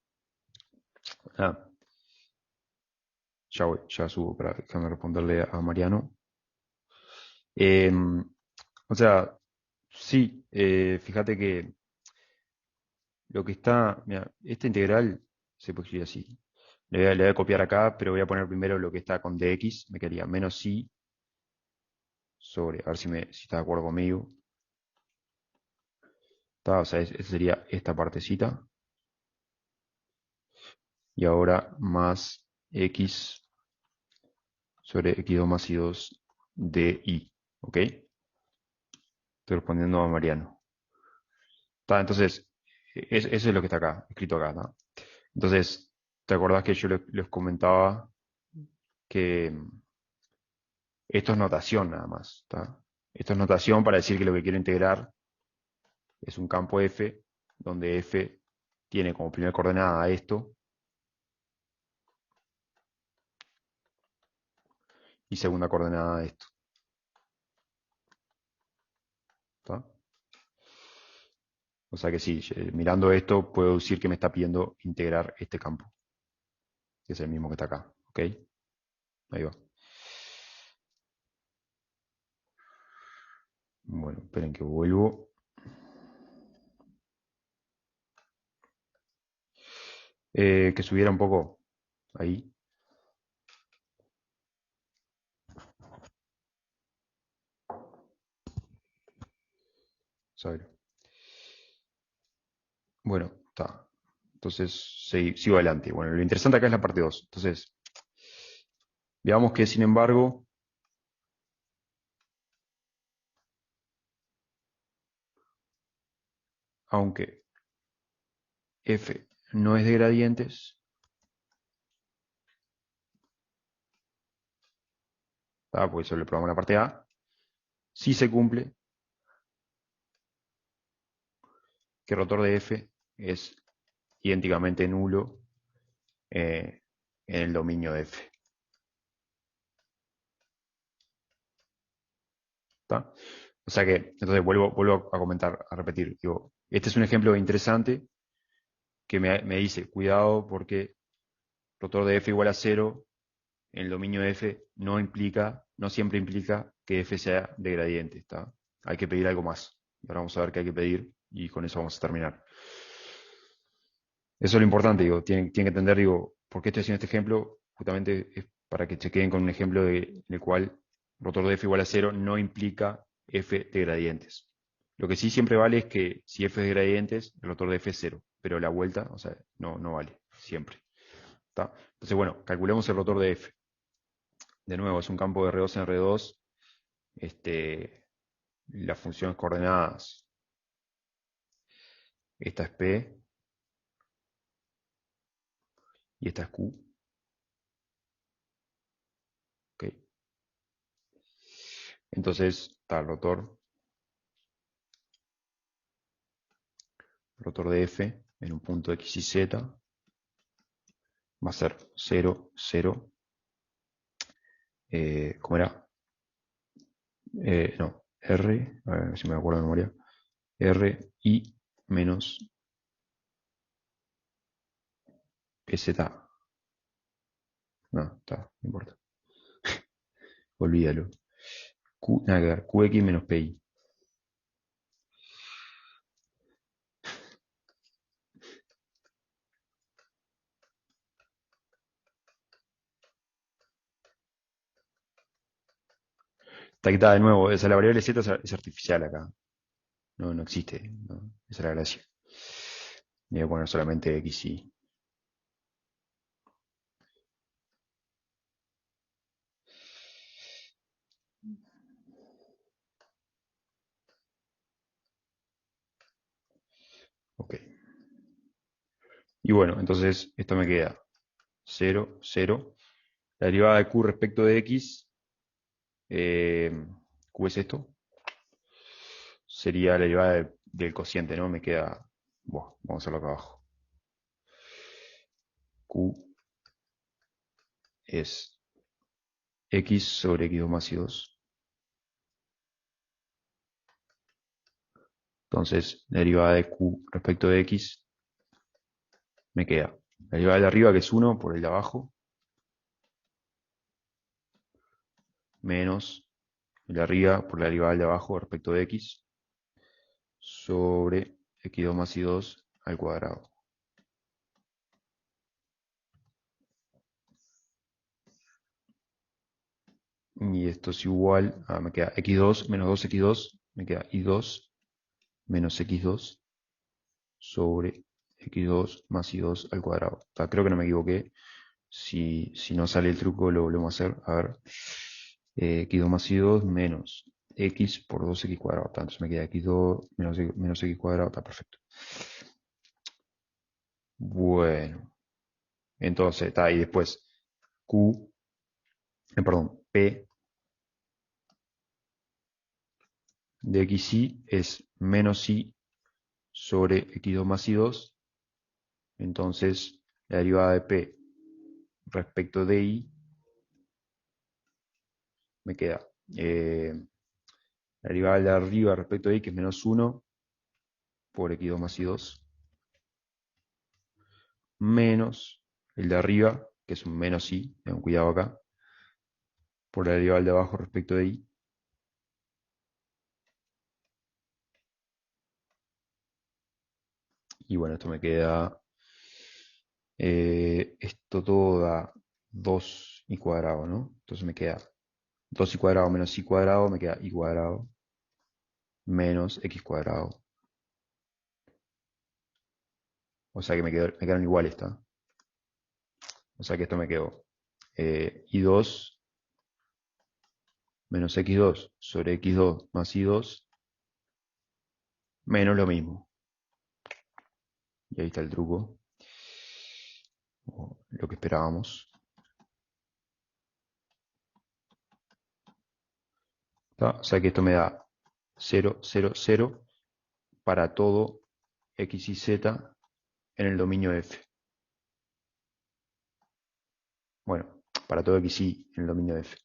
Speaker 1: Ah, ya subo para déjame responderle a Mariano. O sea, sí, fíjate que lo que está, mira, esta integral se puede escribir así. Le voy a copiar acá, pero voy a poner primero lo que está con dx, me quedaría menos i sobre, a ver si está de acuerdo conmigo. O sea, esa sería esta partecita. Y ahora más x sobre x2 más i2 di. ¿Ok? Estoy respondiendo a Mariano. Entonces, eso es lo que está acá, escrito acá. Entonces, ¿te acordás que yo les comentaba que esto es notación nada más? Esto es notación para decir que lo que quiero integrar es un campo f, donde f tiene como primera coordenada esto, y segunda coordenada esto. ¿Está? O sea que sí, mirando esto puedo decir que me está pidiendo integrar este campo, que es el mismo que está acá. ¿Ok? Ahí va. Bueno, esperen que vuelvo. Que subiera un poco ahí. ¿Sabe? Bueno, está. Entonces, sigo adelante. Bueno, lo interesante acá es la parte 2. Entonces, veamos que, sin embargo, aunque f no es de gradientes, porque eso le probamos la parte A, sí se cumple que el rotor de f es idénticamente nulo en el dominio de f. ¿Está? O sea que, entonces vuelvo a comentar, a repetir. Digo, este es un ejemplo interesante que me dice, cuidado porque rotor de f igual a 0 en el dominio de f no siempre implica que f sea de gradiente. ¿Está? Hay que pedir algo más. Y ahora vamos a ver qué hay que pedir y con eso vamos a terminar. Eso es lo importante, digo, tienen que entender, digo, ¿por qué estoy haciendo este ejemplo? Justamente es para que se queden con un ejemplo en el cual rotor de f igual a 0 no implica f de gradientes. Lo que sí siempre vale es que si f es de gradientes, el rotor de f es 0, pero la vuelta, o sea, no vale, siempre. ¿Está? Entonces, bueno, calculemos el rotor de f. De nuevo, es un campo de R2 en R2. Las funciones coordenadas, esta es P y esta es Q. ¿Ok? Entonces, está el rotor de f en un punto x y z va a ser 0, 0. ¿Cómo era? No, R, a ver si me acuerdo de memoria. R y menos PZ. No, está, no importa. Olvídalo. Q, nada que ver. QX menos PI. Está quitada de nuevo. Esa, la variable Z es artificial acá. No existe. No, esa es la gracia. Voy a poner solamente X y. Ok. Y bueno, entonces esto me queda 0, 0. La derivada de Q respecto de X, Q es esto, sería la derivada del cociente, ¿no? Me queda, bueno, vamos a hacerlo acá abajo. Q es X sobre X2 más Y2. Entonces, la derivada de Q respecto de X me queda la derivada de arriba, que es 1, por el de abajo, menos el de arriba por la derivada del de abajo respecto de X, sobre X2 más Y2 al cuadrado. Y esto es igual a, me queda x2 menos 2x2, me queda y2 menos x2 sobre x2 más y2 al cuadrado. Creo que no me equivoqué. Si no sale el truco, lo volvemos a hacer. A ver. X2 más y2 menos x por 2x cuadrado. Entonces me queda x2 menos x cuadrado. Está perfecto. Bueno. Entonces, está ahí después. Q, perdón, P de xy es menos y sobre x2 más y2. Entonces, la derivada de P respecto de I me queda la derivada de arriba respecto de I, que es menos 1 por x2 más y2, menos el de arriba, que es un menos I, tengan cuidado acá, por la derivada de abajo respecto de I. Y bueno, esto me queda, esto todo da 2 y cuadrado, ¿no? Entonces me queda 2 y cuadrado menos y cuadrado, me queda y cuadrado menos x cuadrado. O sea que me quedaron iguales, ¿está? O sea que esto me quedó i2 menos x2 sobre x2 más y2 menos lo mismo. Y ahí está el truco, o lo que esperábamos. ¿Está? O sea que esto me da 0, 0, 0 para todo x y z en el dominio f. Bueno, para todo x y en el dominio f.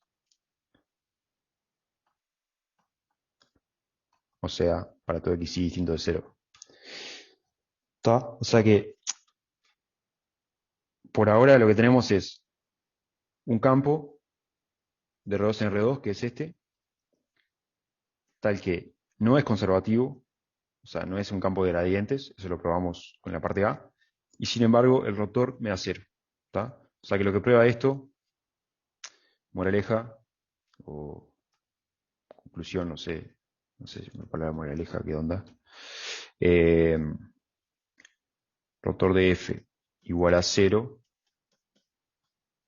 Speaker 1: O sea, para todo x y distinto de 0. ¿Está? O sea que por ahora lo que tenemos es un campo de R2 en R2, que es este, tal que no es conservativo, o sea, no es un campo de gradientes, eso lo probamos con la parte A, y sin embargo el rotor me da 0. ¿Está? O sea que lo que prueba esto moraleja o conclusión, no sé si la palabra moraleja, qué onda. Eh, rotor de f igual a 0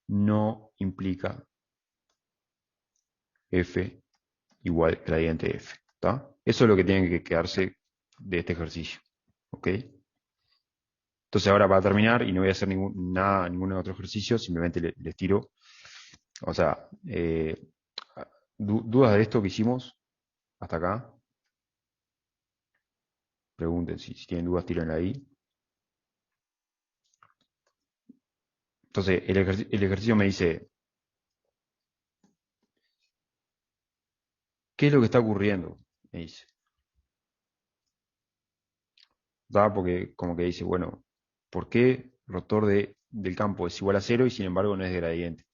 Speaker 1: no implica f igual gradiente f. ¿Está? Eso es lo que tiene que quedarse de este ejercicio. ¿Ok? Entonces ahora para terminar, y no voy a hacer ningún otro ejercicio, simplemente les tiro. O sea, dudas de esto que hicimos hasta acá. Pregunten si tienen dudas, tírenla ahí. Entonces, el ejercicio me dice, ¿qué es lo que está ocurriendo? Me dice. ¿Da? Porque como que dice, bueno, ¿por qué rotor del campo es igual a 0 y sin embargo no es de gradiente?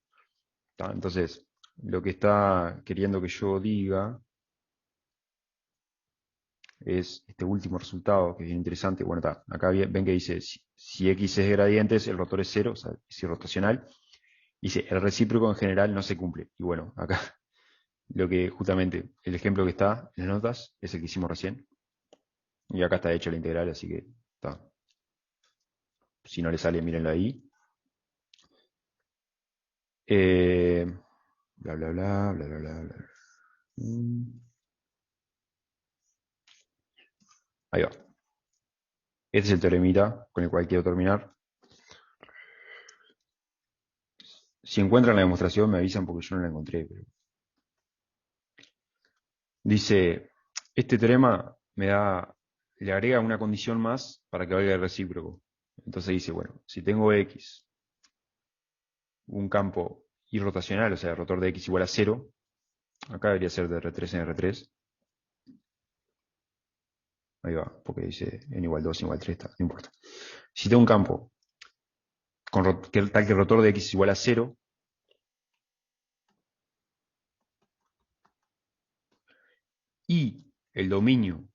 Speaker 1: ¿Da? Entonces, lo que está queriendo que yo diga es este último resultado, que es bien interesante. Bueno, está, acá ven que dice, si X es de gradientes, el rotor es 0, o sea, es irrotacional. Dice, el recíproco en general no se cumple. Y bueno, acá lo que justamente, el ejemplo que está en las notas es el que hicimos recién. Y acá está hecho la integral, así que está. Si no le sale, mírenlo ahí. Eh, bla, bla, bla, bla, bla, bla, bla. Ahí va. Este es el teoremita con el cual quiero terminar. Si encuentran la demostración, me avisan porque yo no la encontré. Pero... Dice, este teorema le agrega una condición más para que valga el recíproco. Entonces dice, bueno, si tengo X, un campo irrotacional, o sea, el rotor de X igual a 0, acá debería ser de R3 en R3. Ahí va, porque dice n igual 2, n igual 3, no importa. Si tengo un campo tal que el rotor de X es igual a 0, y el dominio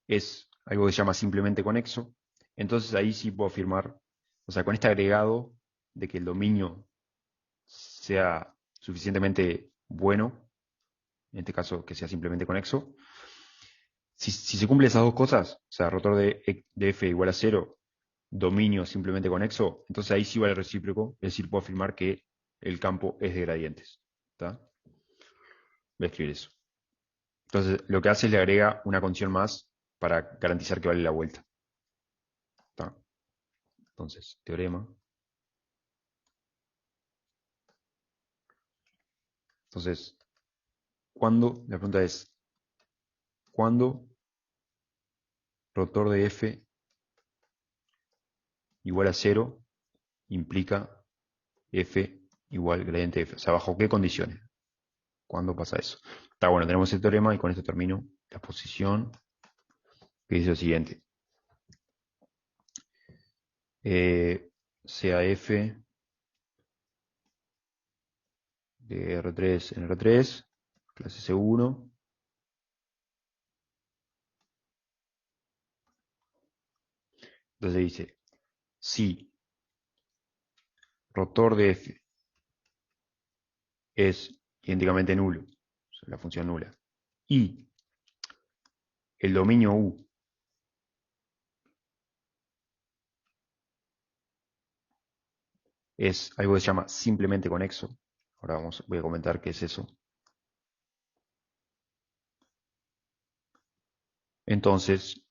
Speaker 1: es algo que se llama simplemente conexo, entonces ahí sí puedo afirmar, o sea, con este agregado de que el dominio sea suficientemente bueno, en este caso que sea simplemente conexo, si se cumplen esas dos cosas, o sea, rotor de f igual a 0, dominio simplemente conexo, entonces ahí sí vale el recíproco, es decir, puedo afirmar que el campo es de gradientes. ¿Está? Voy a escribir eso. Entonces, lo que hace es le agrega una condición más para garantizar que vale la vuelta. ¿Está? Entonces, teorema. Entonces, la pregunta es, ¿cuándo rotor de f igual a 0 implica f igual gradiente de f? O sea, ¿bajo qué condiciones? ¿Cuándo pasa eso? Está bueno, tenemos el teorema y con esto termino la exposición, que dice lo siguiente. Sea f de R3 en R3, clase C1, entonces dice, si rotor de f es idénticamente nulo, o sea, la función nula, y el dominio U es algo que se llama simplemente conexo, ahora voy a comentar qué es eso, entonces,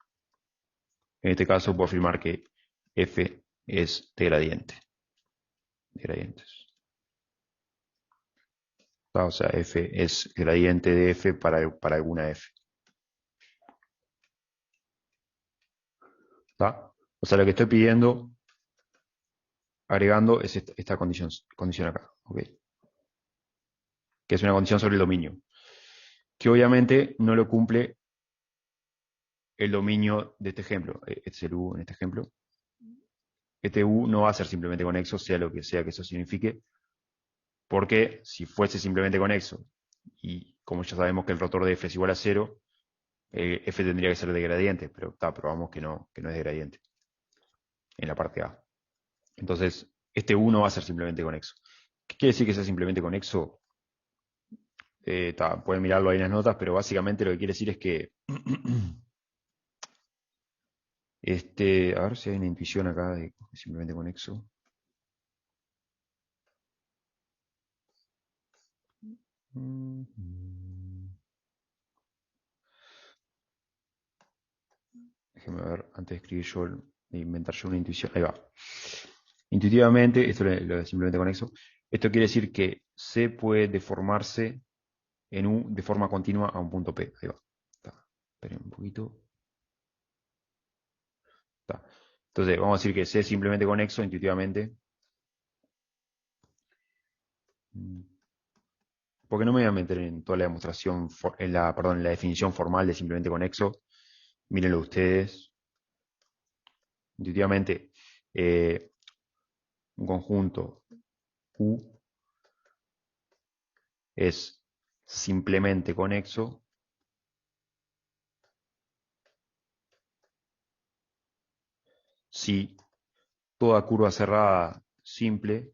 Speaker 1: en este caso puedo afirmar que f es de gradientes. O sea, f es gradiente de f para alguna f. ¿Está? O sea, lo que estoy pidiendo, agregando, es esta condición acá. ¿Okay? Que es una condición sobre el dominio. Que obviamente no lo cumple el dominio de este ejemplo. Este es el U en este ejemplo. Este U no va a ser simplemente conexo, sea lo que sea que eso signifique, porque si fuese simplemente conexo, y como ya sabemos que el rotor de f es igual a 0, f tendría que ser de gradiente, pero probamos que no es de gradiente en la parte A. Entonces, este U no va a ser simplemente conexo. ¿Qué quiere decir que sea simplemente conexo? Pueden mirarlo ahí en las notas, pero básicamente lo que quiere decir es que a ver si hay una intuición acá de simplemente conexo. Déjeme ver, antes de escribir yo, de inventar yo una intuición. Ahí va. Intuitivamente, esto lo de simplemente conexo, esto quiere decir que C puede deformarse en U de forma continua a un punto P. Ahí va. Esperen un poquito. Está. Entonces, vamos a decir que C es simplemente conexo intuitivamente. Porque no me voy a meter en toda la demostración, perdón, en la definición formal de simplemente conexo. Mírenlo ustedes. Intuitivamente, eh, un conjunto U es simplemente conexo si toda curva cerrada simple,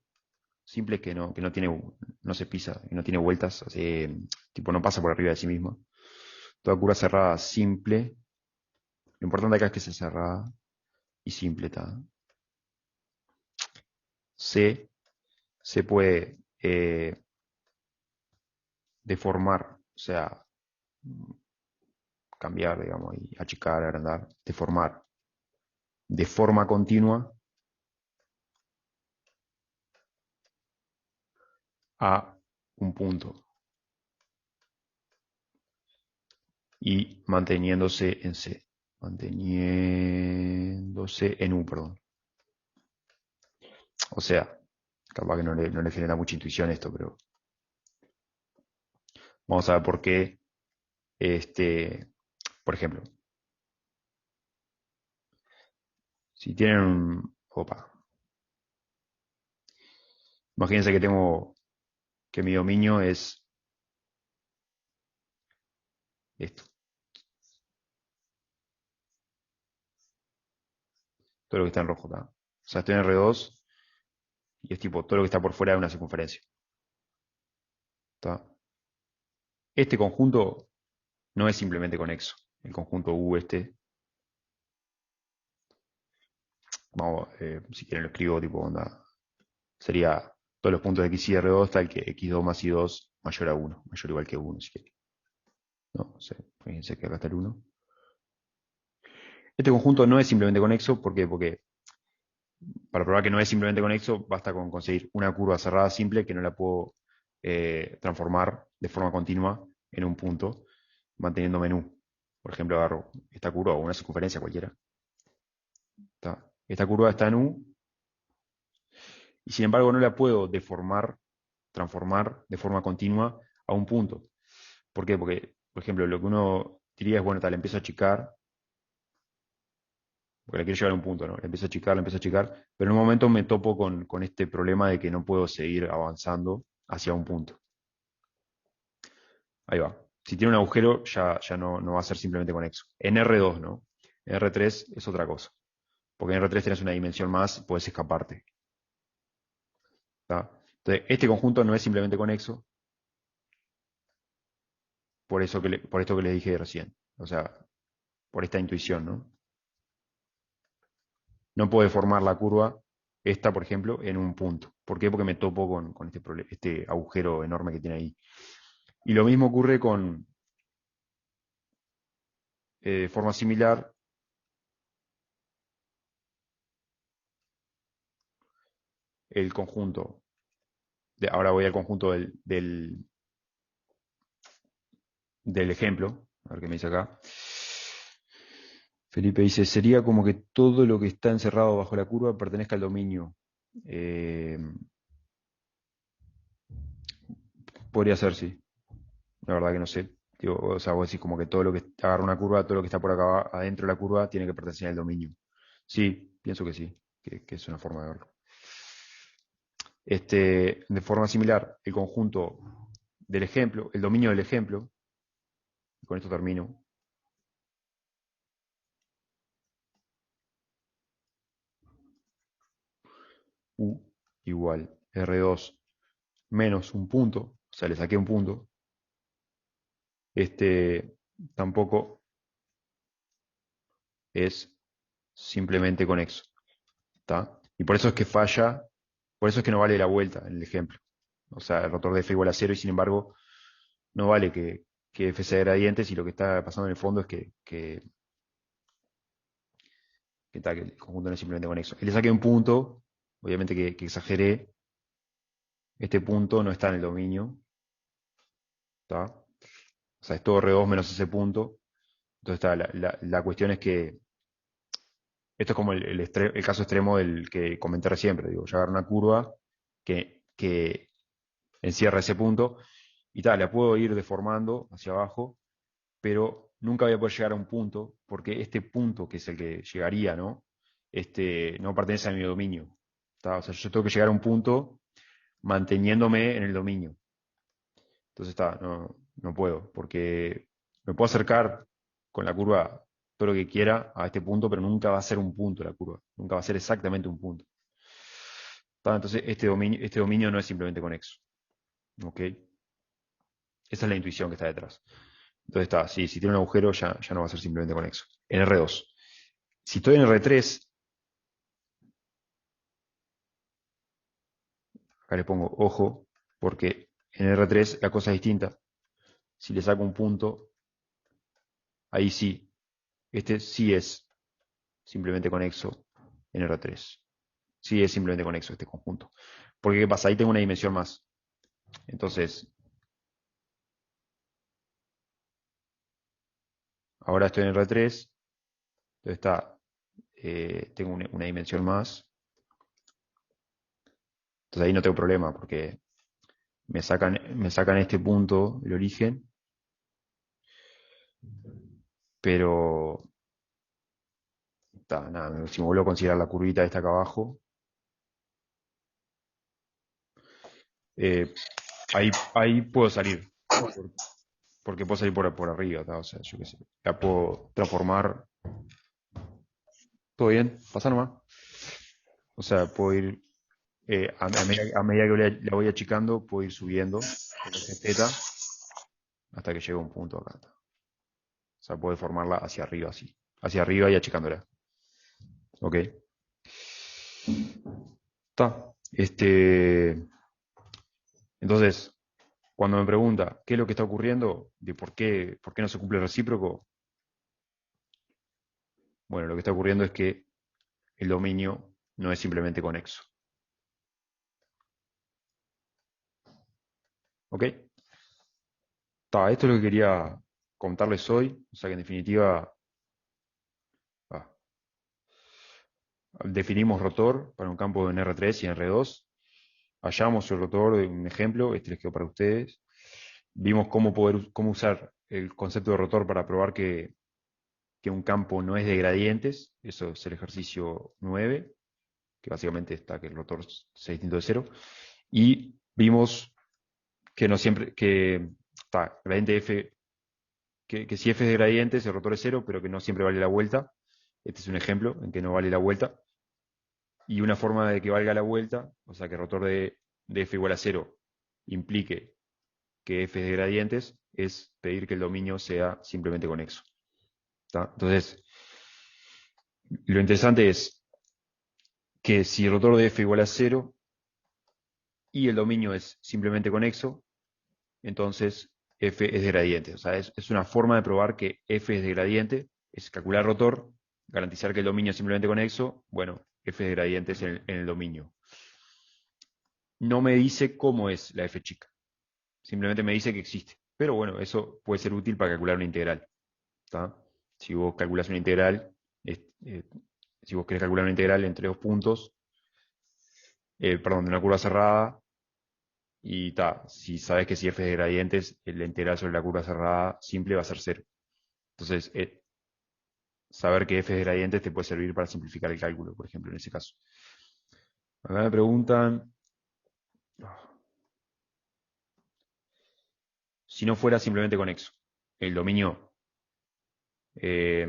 Speaker 1: simple que no tiene, no se pisa, que no tiene vueltas, tipo no pasa por arriba de sí misma. Toda curva cerrada simple, lo importante acá es que sea cerrada y simple, ¿tá? Se puede deformar, o sea, cambiar, digamos, y achicar, agrandar, deformar de forma continua a un punto y manteniéndose en C, manteniéndose en U, perdón. O sea, capaz que no le genera mucha intuición esto, pero vamos a ver por qué, por ejemplo, si tienen opa, imagínense que que mi dominio es esto, todo lo que está en rojo, ¿tá? O sea, estoy en R2 y es tipo todo lo que está por fuera de una circunferencia, ¿tá? Este conjunto no es simplemente conexo. El conjunto U vamos, si quieren lo escribo tipo onda, sería todos los puntos de X y R2 tal que X2 más Y2 mayor a 1, mayor o igual que 1, si quieren. No sé, fíjense que acá está el 1. Este conjunto no es simplemente conexo, ¿por qué? Porque para probar que no es simplemente conexo, basta con conseguir una curva cerrada simple que no la puedo transformar de forma continua en un punto, manteniendo menú. Por ejemplo, agarro esta curva o una circunferencia cualquiera. Esta curva está en U y sin embargo no la puedo deformar, transformar de forma continua a un punto. ¿Por qué? Porque, por ejemplo, lo que uno diría es, bueno, tal, empiezo a achicar, porque la quiero llevar a un punto, ¿no? La empiezo a achicar, pero en un momento me topo con este problema de que no puedo seguir avanzando hacia un punto. Ahí va. Si tiene un agujero, ya no va a ser simplemente conexo. En R2, ¿no? En R3 es otra cosa. Porque en R3 tenés una dimensión más, puedes escaparte. ¿Tá? Entonces, este conjunto no es simplemente conexo, por esto que les dije recién. O sea, por esta intuición, ¿no? No puedo deformar la curva, esta, por ejemplo, en un punto. ¿Por qué? Porque me topo con este agujero enorme que tiene ahí. Y lo mismo ocurre con, de forma similar, el conjunto. Ahora voy al conjunto del ejemplo. A ver qué me dice acá. Felipe dice, sería como que todo lo que está encerrado bajo la curva pertenezca al dominio. Eh, Podría ser, sí. La verdad que no sé. Digo, o sea, vos decís como que todo lo que agarra una curva, todo lo que está por acá adentro de la curva tiene que pertenecer al dominio. Sí, pienso que sí, que es una forma de verlo. De forma similar, el conjunto del ejemplo, el dominio del ejemplo, y con esto termino, U igual R2 menos un punto, o sea, le saqué un punto, tampoco es simplemente conexo. ¿Está? Y por eso es que falla, por eso es que no vale la vuelta en el ejemplo. O sea, el rotor de f igual a cero y sin embargo no vale que f sea gradiente si lo que está pasando en el fondo es que el conjunto no es simplemente conexo. Y le saqué un punto, obviamente que exageré, este punto no está en el dominio, ¿está? O sea, es todo R2 menos ese punto. Entonces está, la cuestión es que esto es como el caso extremo del que comenté recién, pero digo, yo agarro una curva que encierra ese punto y tal, la puedo ir deformando hacia abajo, pero nunca voy a poder llegar a un punto, porque este punto, que es el que llegaría, ¿no? No pertenece a mi dominio. ¿Está? O sea, yo tengo que llegar a un punto manteniéndome en el dominio. Entonces está, no puedo, porque me puedo acercar con la curva todo lo que quiera a este punto, pero nunca va a ser un punto la curva, nunca va a ser exactamente un punto. ¿Está? Entonces este dominio no es simplemente conexo. ¿Ok? Esa es la intuición que está detrás. Entonces está, si tiene un agujero ya no va a ser simplemente conexo. En R2. Si estoy en R3, acá le pongo ojo, porque en R3 la cosa es distinta. Si le saco un punto, ahí sí, este sí es simplemente conexo en R3. Sí es simplemente conexo este conjunto. Porque ¿qué pasa? Ahí tengo una dimensión más. Entonces, ahora estoy en R3, entonces está, tengo una dimensión más. Entonces ahí no tengo problema, porque me sacan este punto, el origen, pero nada, si me vuelvo a considerar la curvita esta acá abajo, eh, ahí puedo salir, porque puedo salir por arriba, ¿tá? O sea, yo qué sé, la puedo transformar, todo bien, pasa nomás. O sea, puedo ir, a medida que la voy achicando, puedo ir subiendo el eje teta hasta que llegue a un punto acá. ¿Tá? O sea, puedo formarla hacia arriba, así, hacia arriba y achicándola. ¿Ok? Está. Entonces, cuando me pregunta qué es lo que está ocurriendo, de por qué no se cumple el recíproco, bueno, lo que está ocurriendo es que el dominio no es simplemente conexo. ¿Ok? Esto es lo que quería contarles hoy. O sea que en definitiva ah, definimos rotor para un campo en R3 y en R2. Hallamos el rotor de un ejemplo, este les quedó para ustedes. Vimos cómo usar el concepto de rotor para probar que un campo no es de gradientes. Eso es el ejercicio 9, que básicamente está que el rotor sea distinto de cero. Y vimos que no siempre, que gradiente F, que si F es de gradientes, el rotor es cero, pero que no siempre vale la vuelta. Este es un ejemplo en que no vale la vuelta. Y una forma de que valga la vuelta, o sea que el rotor de F igual a cero implique que F es de gradientes, es pedir que el dominio sea simplemente conexo. ¿Tá? Entonces, lo interesante es que si el rotor de F igual a cero y el dominio es simplemente conexo, entonces F es de gradiente. O sea, es una forma de probar que F es de gradiente, es calcular el rotor, garantizar que el dominio es simplemente conexo, bueno, F es de gradientes en el dominio. No me dice cómo es la F chica, simplemente me dice que existe. Pero bueno, eso puede ser útil para calcular una integral. ¿Tá? Si vos calculas una integral, eh, si vos querés calcular una integral entre dos puntos, perdón, de una curva cerrada, y si sabes que si f es de gradientes, la integral sobre la curva cerrada simple va a ser cero. Entonces, saber que f es de gradientes te puede servir para simplificar el cálculo, por ejemplo, en ese caso. Acá me preguntan, si no fuera simplemente conexo, el dominio, eh,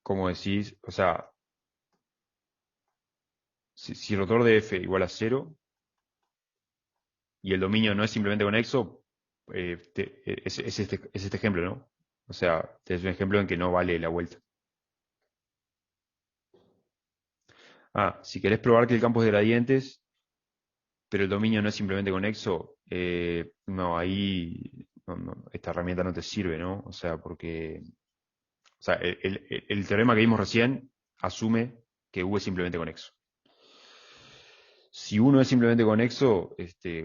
Speaker 1: ¿cómo decís? O sea, si el rotor de f igual a 0 y el dominio no es simplemente conexo, es este ejemplo, ¿no? O sea, es un ejemplo en que no vale la vuelta. Si querés probar que el campo es de gradientes, pero el dominio no es simplemente conexo, no, ahí esta herramienta no te sirve, ¿no? O sea, porque o sea, el teorema que vimos recién asume que U es simplemente conexo. Si uno es simplemente conexo,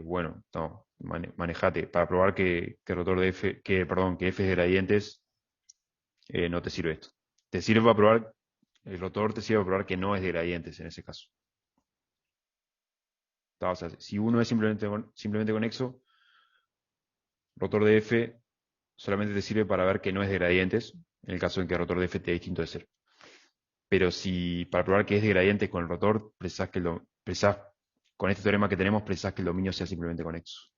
Speaker 1: bueno, no, manejate. Para probar que rotor de F, perdón, que F es de gradientes, no te sirve esto. Te sirve para probar, el rotor te sirve para probar que no es de gradientes en ese caso. O sea, si uno es simplemente conexo, rotor de F solamente te sirve para ver que no es de gradientes, en el caso en que el rotor de F esté distinto de cero. Pero si para probar que es de gradientes con el rotor, precisás con este teorema que tenemos, precisás que el dominio sea simplemente conexo.